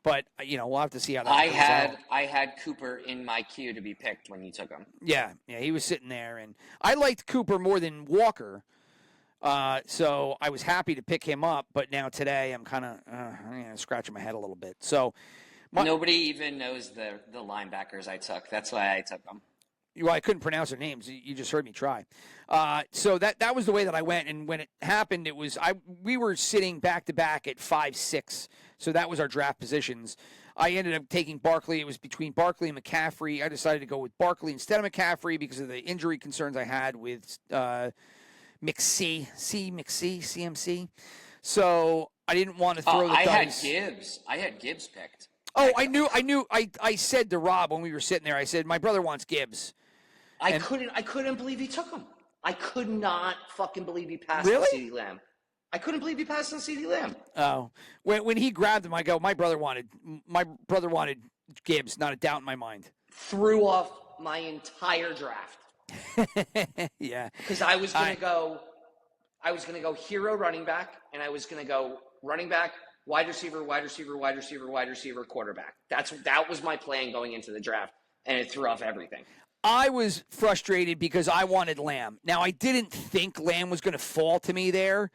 but we'll have to see how that goes out. I had Cooper in my queue to be picked when you took him. Yeah, he was sitting there, and I liked Cooper more than Walker. So I was happy to pick him up, but now today I'm kind of scratching my head a little bit. So nobody even knows the linebackers I took. That's why I took them. Well, I couldn't pronounce their names. You just heard me try. So that was the way that I went. And when it happened, we were sitting back to back at 5-6. So that was our draft positions. I ended up taking Barkley. It was between Barkley and McCaffrey. I decided to go with Barkley instead of McCaffrey because of the injury concerns I had with CMC. So I didn't want to throw the dice. I had Gibbs picked. Oh, I knew. I said to Rob when we were sitting there, I said, my brother wants Gibbs. I couldn't believe he took him. I could not fucking believe he passed on CeeDee Lamb. I couldn't believe he passed on CeeDee Lamb. Oh, when he grabbed him, I go, my brother wanted Gibbs, not a doubt in my mind. Threw off my entire draft. Yeah. Because I was gonna go hero running back, and I was gonna go running back, wide receiver, quarterback. That was my plan going into the draft, and it threw off everything. I was frustrated because I wanted Lamb. Now, I didn't think Lamb was going to fall to me there,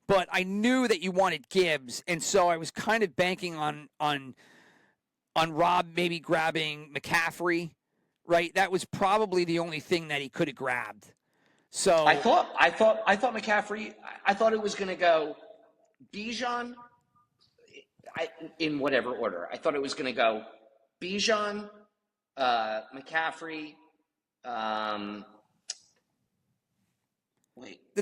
but I knew that you wanted Gibbs, and so I was kind of banking on Rob maybe grabbing McCaffrey, right? That was probably the only thing that he could have grabbed. So I thought McCaffrey. I thought it was going to go Bijan. In whatever order, I thought it was going to go Bijan, McCaffrey. The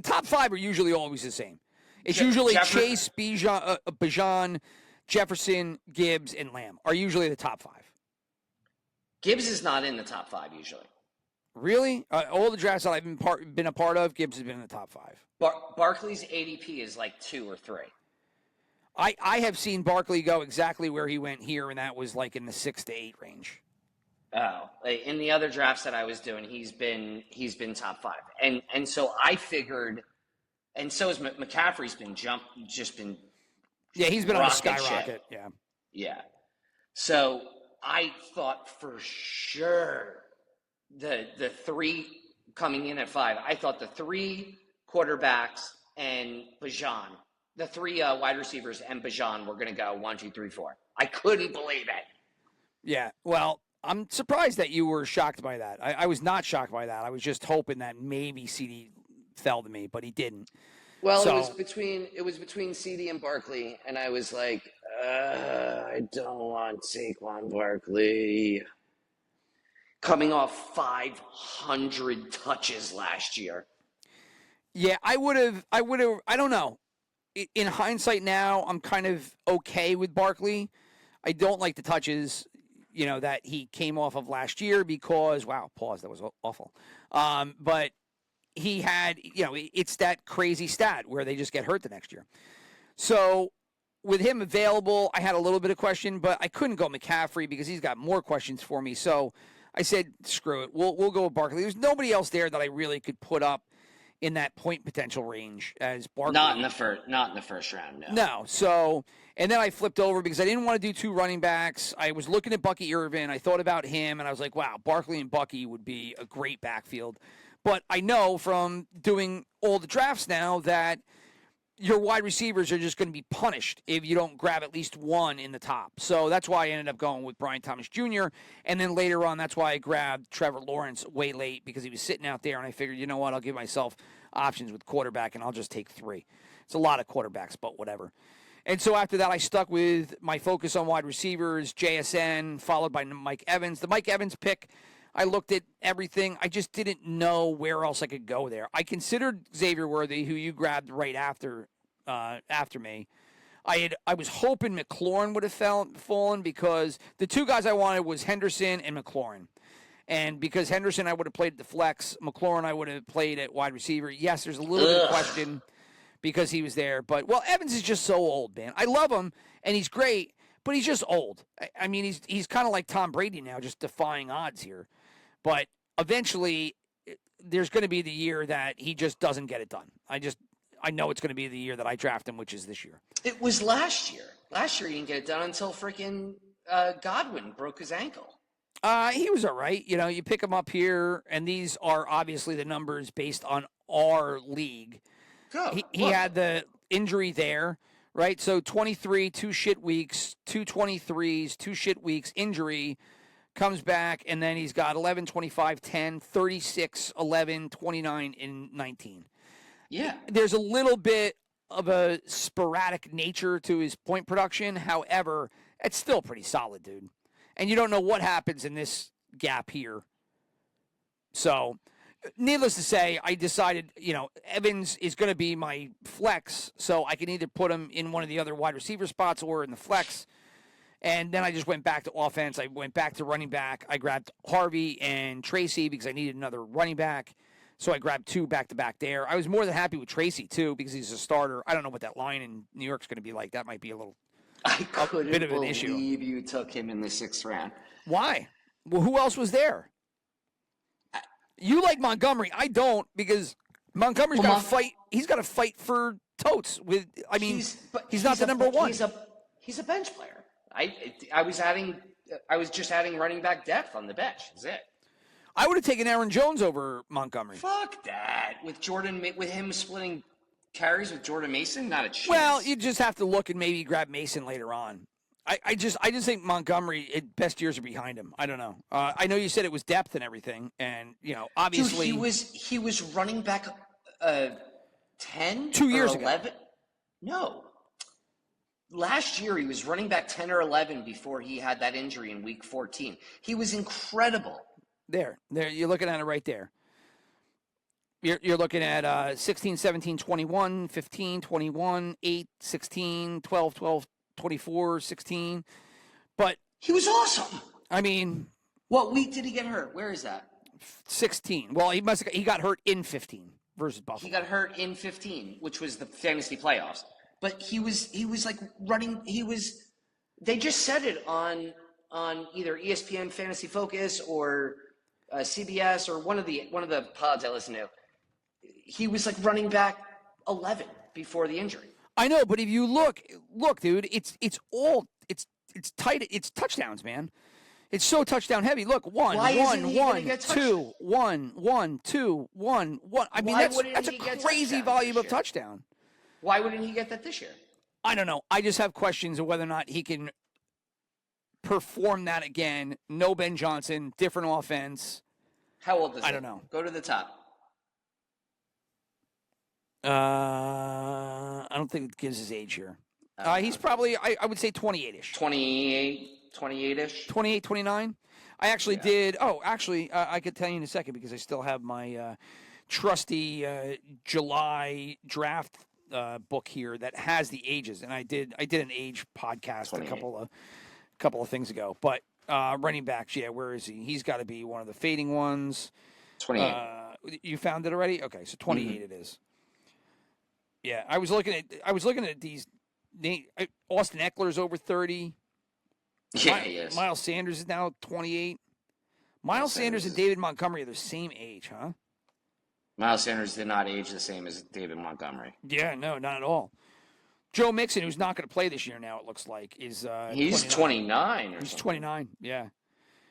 top five are usually always the same. It's usually Chase, Bijan, Jefferson, Gibbs, and Lamb are usually the top five. Gibbs is not in the top five usually. Really? All the drafts that I've been a part of, Gibbs has been in the top five. Barkley's ADP is like 2 or 3. I have seen Barkley go exactly where he went here, and that was like in the 6 to 8 range. Oh, in the other drafts that I was doing, he's been top 5, and so I figured, and so is McCaffrey's been Yeah, he's been on a skyrocket. Shit. Yeah. So I thought for sure the 3 coming in at 5. I thought the 3 quarterbacks and Bijan, the 3 wide receivers and Bijan were going to go 1, 2, 3, 4. I couldn't believe it. Yeah, well, I'm surprised that you were shocked by that. I was not shocked by that. I was just hoping that maybe CD fell to me, but he didn't. Well, it was between CD and Barkley, and I was like, I don't want Saquon Barkley. Coming off 500 touches last year. Yeah, I would have. I don't know. In hindsight now, I'm kind of okay with Barkley. I don't like the touches, that he came off of last year because, wow, pause, that was awful. But he had, it's that crazy stat where they just get hurt the next year. So with him available, I had a little bit of question, but I couldn't go McCaffrey because he's got more questions for me. So I said, screw it. We'll go with Barkley. There's nobody else there that I really could put up in that point potential range as Barkley. Not in the first round, no. No. So, and then I flipped over because I didn't want to do 2 running backs. I was looking at Bucky Irvin. I thought about him, and I was like, wow, Barkley and Bucky would be a great backfield. But I know from doing all the drafts now that your wide receivers are just going to be punished if you don't grab at least one in the top. So that's why I ended up going with Brian Thomas Jr. And then later on, that's why I grabbed Trevor Lawrence way late because he was sitting out there. And I figured, you know what, I'll give myself options with quarterback and I'll just take 3. It's a lot of quarterbacks, but whatever. And so after that, I stuck with my focus on wide receivers, JSN, followed by Mike Evans. The Mike Evans pick, I looked at everything. I just didn't know where else I could go there. I considered Xavier Worthy, who you grabbed right after me. I was hoping McLaurin would have fallen because the 2 guys I wanted was Henderson and McLaurin. And because Henderson I would have played at the flex, McLaurin I would have played at wide receiver. Yes, there's a little bit of question because he was there. But, Evans is just so old, man. I love him, and he's great, but he's just old. I mean, he's kind of like Tom Brady now, just defying odds here. But eventually, there's going to be the year that he just doesn't get it done. I know it's going to be the year that I draft him, which is this year. It was last year. Last year he didn't get it done until freaking Godwin broke his ankle. He was all right. You know, you pick him up here, and these are obviously the numbers based on our league. He had the injury there, right? So 23, 2 shit weeks, 2 23s, 2 shit weeks, injury, comes back, and then he's got 11, 25, 10, 36, 11, 29, and 19. Yeah. There's a little bit of a sporadic nature to his point production. However, it's still pretty solid, dude. And you don't know what happens in this gap here. So, needless to say, I decided, Evans is going to be my flex, so I can either put him in one of the other wide receiver spots or in the flex. And then I just went back to offense. I went back to running back. I grabbed Harvey and Tracy because I needed another running back. So I grabbed 2 back-to-back there. I was more than happy with Tracy, too, because he's a starter. I don't know what that line in New York's going to be like. That might be a bit of an issue. I couldn't believe you took him in the 6th round. Why? Well, who else was there? You like Montgomery. I don't, because Montgomery's got to fight. He's got to fight for totes. He's not the number one. He's a bench player. I was just adding running back depth on the bench. That's it. I would have taken Aaron Jones over Montgomery. Fuck that. With him splitting carries with Jordan Mason, not a chance. Well, you just have to look and maybe grab Mason later on. I just think Montgomery, best years are behind him. I don't know. I know you said it was depth and everything, and obviously dude, he was running back 10 2 years 11. ago. No. Last year he was running back 10 or 11 before he had that injury in week 14. He was incredible. There, you're looking at it right there. You're looking at 16, 17, 21, 15, 21, 8, 16, 12, 12, 24, 16. But he was awesome. I mean, what week did he get hurt? Where is that? 16. Well, he got hurt in 15 versus Buffalo. He got hurt in 15, which was the fantasy playoffs. But he was like running. They just said it on either ESPN Fantasy Focus or CBS or one of the pods I listen to. He was like running back 11 before the injury. I know, but if you look, dude, it's tight. It's touchdowns, man. It's so touchdown heavy. Look, 1, 2, 1, 1, 2, 1, 1. I mean, that's a crazy volume of touchdown. Why wouldn't he get that this year? I don't know. I just have questions of whether or not he can perform that again. No Ben Johnson, different offense. How old is he? I don't know. Go to the top. I don't think it gives his age here. He's probably, I would say 28-ish. 28-ish? 28, 29. I actually did. Oh, actually, I could tell you in a second because I still have my trusty July draft book here that has the ages, and I did an age podcast 28. a couple of things ago. But running backs, where is he? He's got to be one of the fading ones. 28. You found it already? Okay, so 28 it is. Yeah, I was looking at these. Austin Eckler's over 30. Yeah, he is. Miles Sanders is now 28. Miles Sanders and David Montgomery are the same age, huh? Miles Sanders did not age the same as David Montgomery. Yeah, no, not at all. Joe Mixon, who's not going to play this year now, it looks like, is he's 29 or He's something. 29, yeah.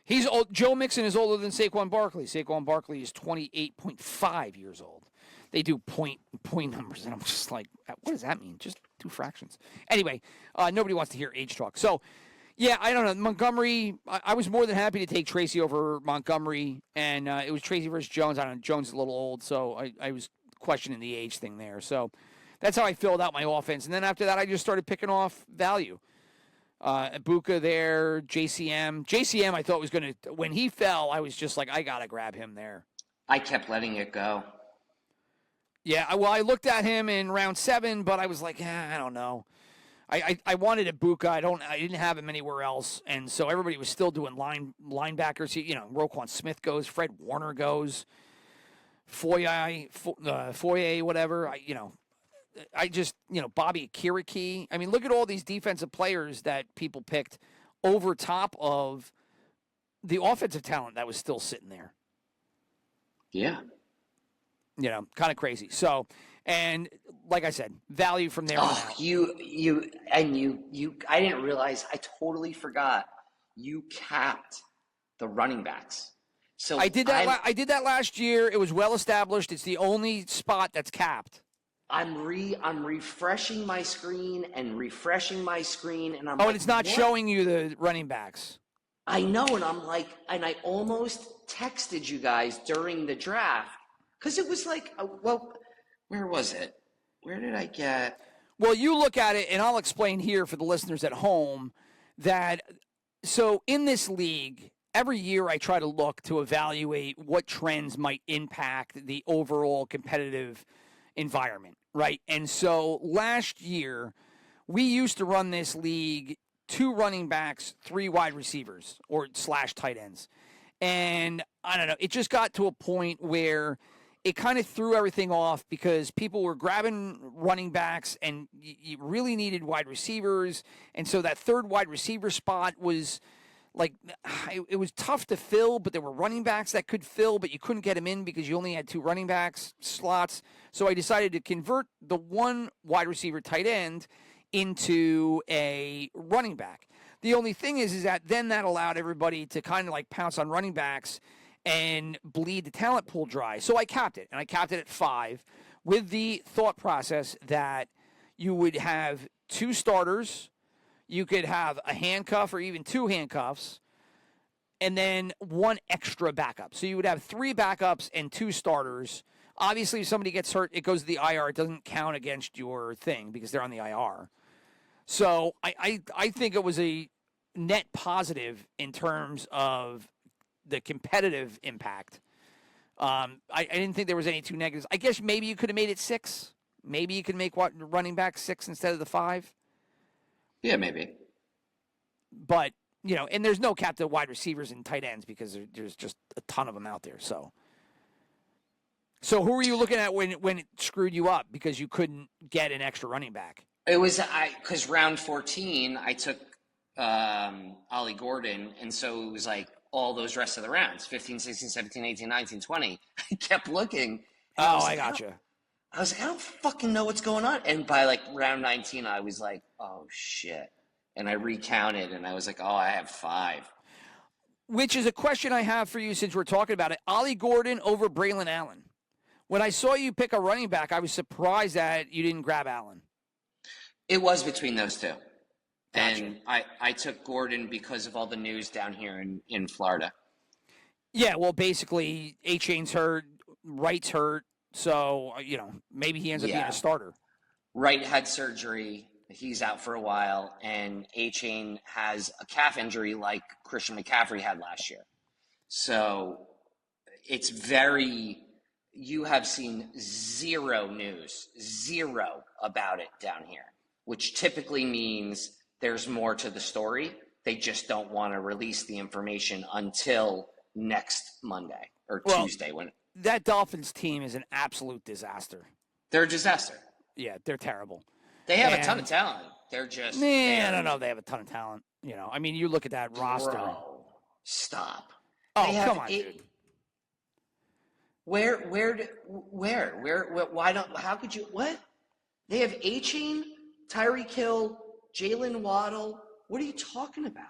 He's old. Joe Mixon is older than Saquon Barkley. Saquon Barkley is 28.5 years old. They do point numbers, and I'm just like, what does that mean? Just two fractions. Anyway, nobody wants to hear age talk. So, yeah, I don't know. Montgomery, I was more than happy to take Tracy over Montgomery, and it was Tracy versus Jones. I don't know, Jones is a little old, so I was questioning the age thing there. So that's how I filled out my offense. And then after that, I just started picking off value. Ibuka there, JCM. JCM, I thought was going to, when he fell, I was just like, I got to grab him there. I kept letting it go. Yeah, well, I looked at him in round 7, but I was like, I don't know. I wanted Ibuka. I didn't have him anywhere else, and so everybody was still doing linebackers. Roquan Smith goes, Fred Warner goes, Foye, whatever. Bobby Kiriki. I mean, look at all these defensive players that people picked over top of the offensive talent that was still sitting there. Yeah. kind of crazy. So, and like I said, value from there on out. I didn't realize, I totally forgot you capped the running backs. So I did that. I did that last year. It was well established. It's the only spot that's capped. I'm refreshing my screen, and I'm and like, it's not what? showing you the running backs. I know, and I'm like, and I almost texted you guys during the draft because it was like, well, where was it? Where did I get? Well, you look at it, and I'll explain here for the listeners at home that so in this league, every year I try to look to evaluate what trends might impact the overall competitive environment, right? And so last year, we used to run this league 2 running backs, 3 wide receivers or / tight ends. And I don't know, it just got to a point where it kind of threw everything off because people were grabbing running backs and you really needed wide receivers. And so that 3rd wide receiver spot was like, it was tough to fill, but there were running backs that could fill, but you couldn't get them in because you only had 2 running backs slots. So I decided to convert the 1 wide receiver tight end into a running back. The only thing is that then that allowed everybody to kind of like pounce on running backs and bleed the talent pool dry. So I capped it, and I capped it at 5 with the thought process that you would have 2 starters, you could have a handcuff or even 2 handcuffs, and then 1 extra backup. So you would have 3 backups and 2 starters. Obviously, if somebody gets hurt, it goes to the IR. It doesn't count against your thing because they're on the IR. So I think it was a net positive in terms of the competitive impact. I didn't think there was any 2 negatives. I guess maybe you could have made it 6. Maybe you could make running back 6 instead of the 5. Yeah, maybe. But, and there's no cap to wide receivers and tight ends because there's just a ton of them out there. So who were you looking at when it screwed you up because you couldn't get an extra running back? It was because round 14, I took Ollie Gordon, and so it was like all those rest of the rounds, 15, 16, 17, 18, 19, 20. I kept looking. I gotcha. I was like, I don't fucking know what's going on. And by like round 19, I was like, oh, shit. And I recounted, and I was like, oh, I have 5. Which is a question I have for you since we're talking about it. Ollie Gordon over Braylon Allen. When I saw you pick a running back, I was surprised that you didn't grab Allen. It was between those 2. Gotcha. And I took Gordon because of all the news down here in Florida. Yeah, well, basically, A-Chain's hurt, Wright's hurt, so, maybe he ends up being a starter. Wright had surgery. He's out for a while. And A-Chain has a calf injury like Christian McCaffrey had last year. So it's you have seen 0 news, 0 about it down here, which typically means there's more to the story. They just don't want to release the information until next Monday or Tuesday. That Dolphins team is an absolute disaster. They're a disaster. Yeah, they're terrible. They have a ton of talent. They're just... I don't know if they have a ton of talent. You look at that roster. Bro, stop. Oh, come on, dude. How could you, what? They have A-Chain, Tyreek Hill, Jalen Waddle. What are you talking about?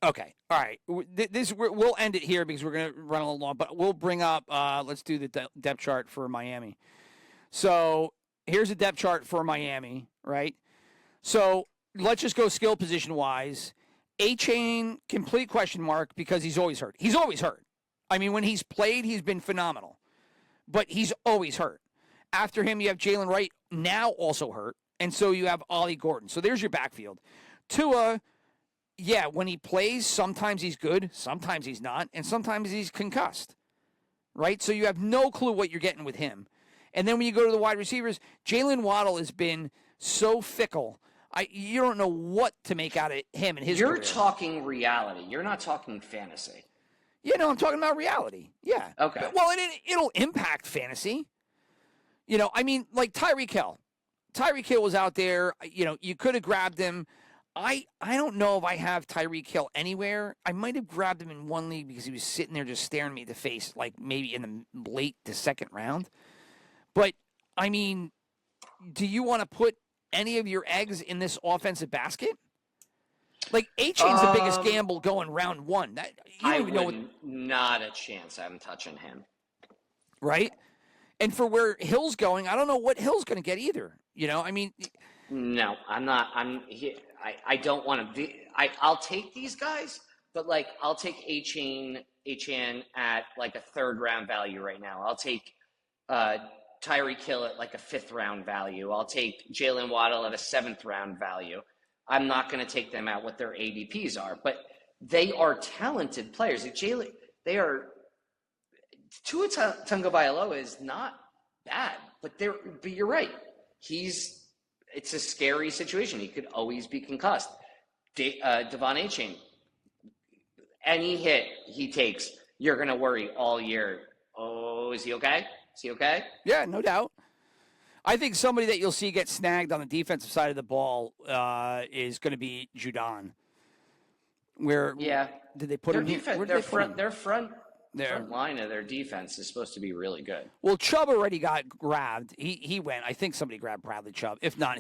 Okay, all right. We'll end it here because we're going to run a little long, but we'll bring up, let's do the depth chart for Miami. So here's a depth chart for Miami, right? So let's just go skill position-wise. A-Chain, complete question mark because he's always hurt. He's always hurt. I mean, when he's played, he's been phenomenal. But he's always hurt. After him, you have Jalen Wright, now also hurt. And so you have Ollie Gordon. So there's your backfield. Tua, yeah, when he plays, sometimes he's good, sometimes he's not, and sometimes he's concussed. Right? So you have no clue what you're getting with him. And then when you go to the wide receivers, Jalen Waddle has been so fickle. You don't know what to make out of him and his career. You're talking reality. You're not talking fantasy. I'm talking about reality. Yeah. Okay. Well, it'll impact fantasy. Like Tyreek Hill. Tyreek Hill was out there. You could have grabbed him. I don't know if I have Tyreek Hill anywhere. I might have grabbed him in one league because he was sitting there just staring me in the face, like maybe in the late to second round. But, I mean, do you want to put any of your eggs in this offensive basket? Like, A-Chain's the biggest gamble going round one. Not a chance I'm touching him. Right? And for where Hill's going, I don't know what Hill's going to get either. You know, I mean... No, I'm not. I don't want to be. I'll take these guys, but like I'll take Achane at like a third round value right now. I'll take Tyreek Hill at like a fifth round value. I'll take Jalen Waddle at a seventh round value. I'm not going to take them at what their ADPs are, but they are talented players. They are. Tua Tagovailoa is not bad, but you're right. It's a scary situation. He could always be concussed. Devon Achane, any hit he takes, you're going to worry all year. Oh, is he okay? Is he okay? Yeah, no doubt. I think somebody that you'll see get snagged on the defensive side of the ball is going to be Judon. Did they put him? Their front line of their defense is supposed to be really good. Well, Chubb already got grabbed. He went. I think somebody grabbed Bradley Chubb. If not,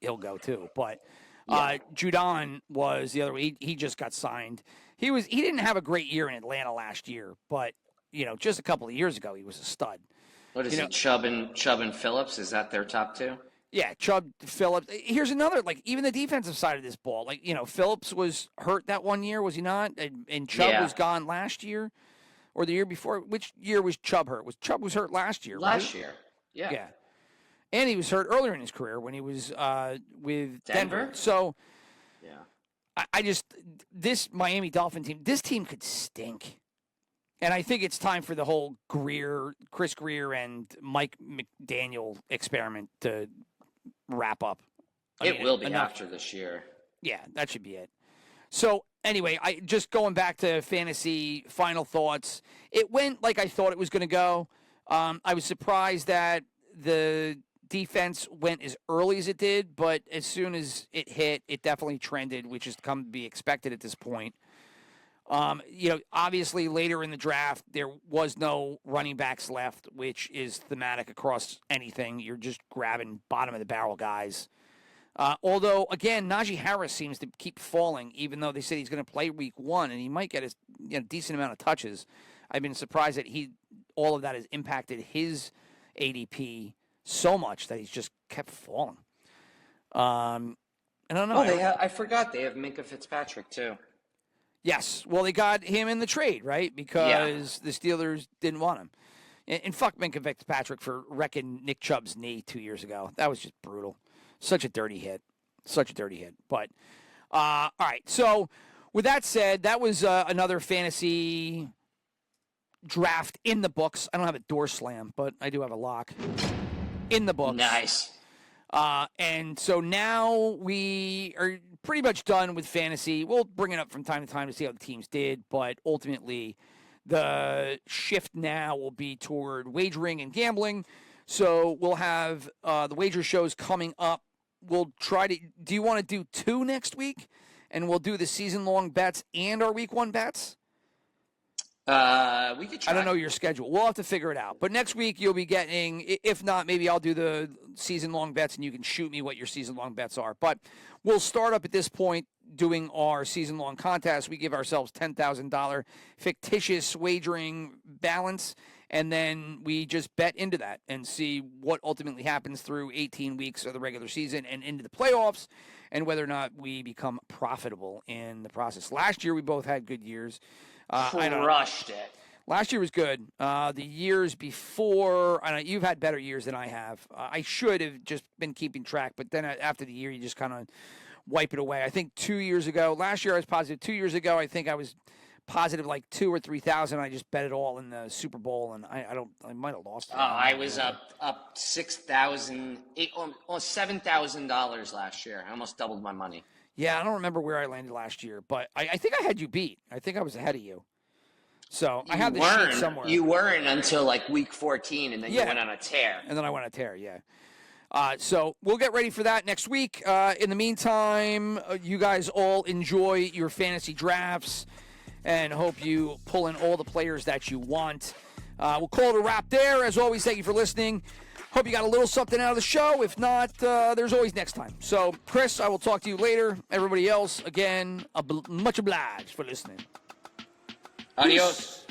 he'll go too. But Judon was the other way. He just got signed. He didn't have a great year in Atlanta last year, but just a couple of years ago he was a stud. What is it? Chubb and Phillips? Is that their top two? Yeah, Chubb, Phillips. Here's another, even the defensive side of this ball. Phillips was hurt that one year, was he not? And Chubb was gone last year. Or the year before? Which year was Chubb hurt? Chubb was hurt last year, Last year, yeah. Yeah. And he was hurt earlier in his career when he was with Denver. So, yeah. This Miami Dolphin team, this team could stink. And I think it's time for the whole Chris Greer and Mike McDaniel experiment to wrap up. It will be after this year. Yeah, that should be it. So, anyway, I just going back to fantasy final thoughts. It went like I thought it was going to go. I was surprised that the defense went as early as it did, but as soon as it hit, it definitely trended, which is come to be expected at this point. Obviously later in the draft, there was no running backs left, which is thematic across anything. You're just grabbing bottom of the barrel guys. Although, again, Najee Harris seems to keep falling, even though they said he's going to play week one, and he might get a decent amount of touches. I've been surprised that all of that has impacted his ADP so much that he's just kept falling. I don't know. I forgot they have Micah Fitzpatrick, too. Yes. Well, they got him in the trade, right? Because the Steelers didn't want him. And fuck Micah Fitzpatrick for wrecking Nick Chubb's knee 2 years ago. That was just brutal. Such a dirty hit. But, all right. So, with that said, that was another fantasy draft in the books. I don't have a door slam, but I do have a lock in the books. Nice. And so now we are pretty much done with fantasy. We'll bring it up from time to time to see how the teams did, but ultimately the shift now will be toward wagering and gambling. So we'll have the wager shows coming up. We'll try to – do you want to do 2 next week? And we'll do the season-long bets and our week 1 bets? We could try. I don't know your schedule. We'll have to figure it out. But next week you'll be getting – if not, maybe I'll do the season-long bets and you can shoot me what your season-long bets are. But we'll start up at this point doing our season-long contest. We give ourselves $10,000 fictitious wagering balance, and then we just bet into that and see what ultimately happens through 18 weeks of the regular season and into the playoffs and whether or not we become profitable in the process. Last year we both had good years. Crushed it. Last year was good. The years before, I know you've had better years than I have. I should have just been keeping track, but then after the year, you just kind of wipe it away. I think 2 years ago, last year I was positive. 2 years ago, I think I was positive like 2,000 or 3,000. I just bet it all in the Super Bowl, and I might have lost it. I was up $6,000, almost $7,000 last year. I almost doubled my money. Yeah, I don't remember where I landed last year, but I think I had you beat. I think I was ahead of you. So I have the sheet somewhere. You weren't until like week 14, and then you went on a tear. And then I went on a tear, yeah. So we'll get ready for that next week. In the meantime, you guys all enjoy your fantasy drafts and hope you pull in all the players that you want. We'll call it a wrap there. As always, thank you for listening. Hope you got a little something out of the show. If not, there's always next time. So, Chris, I will talk to you later. Everybody else, again, much obliged for listening. Adios.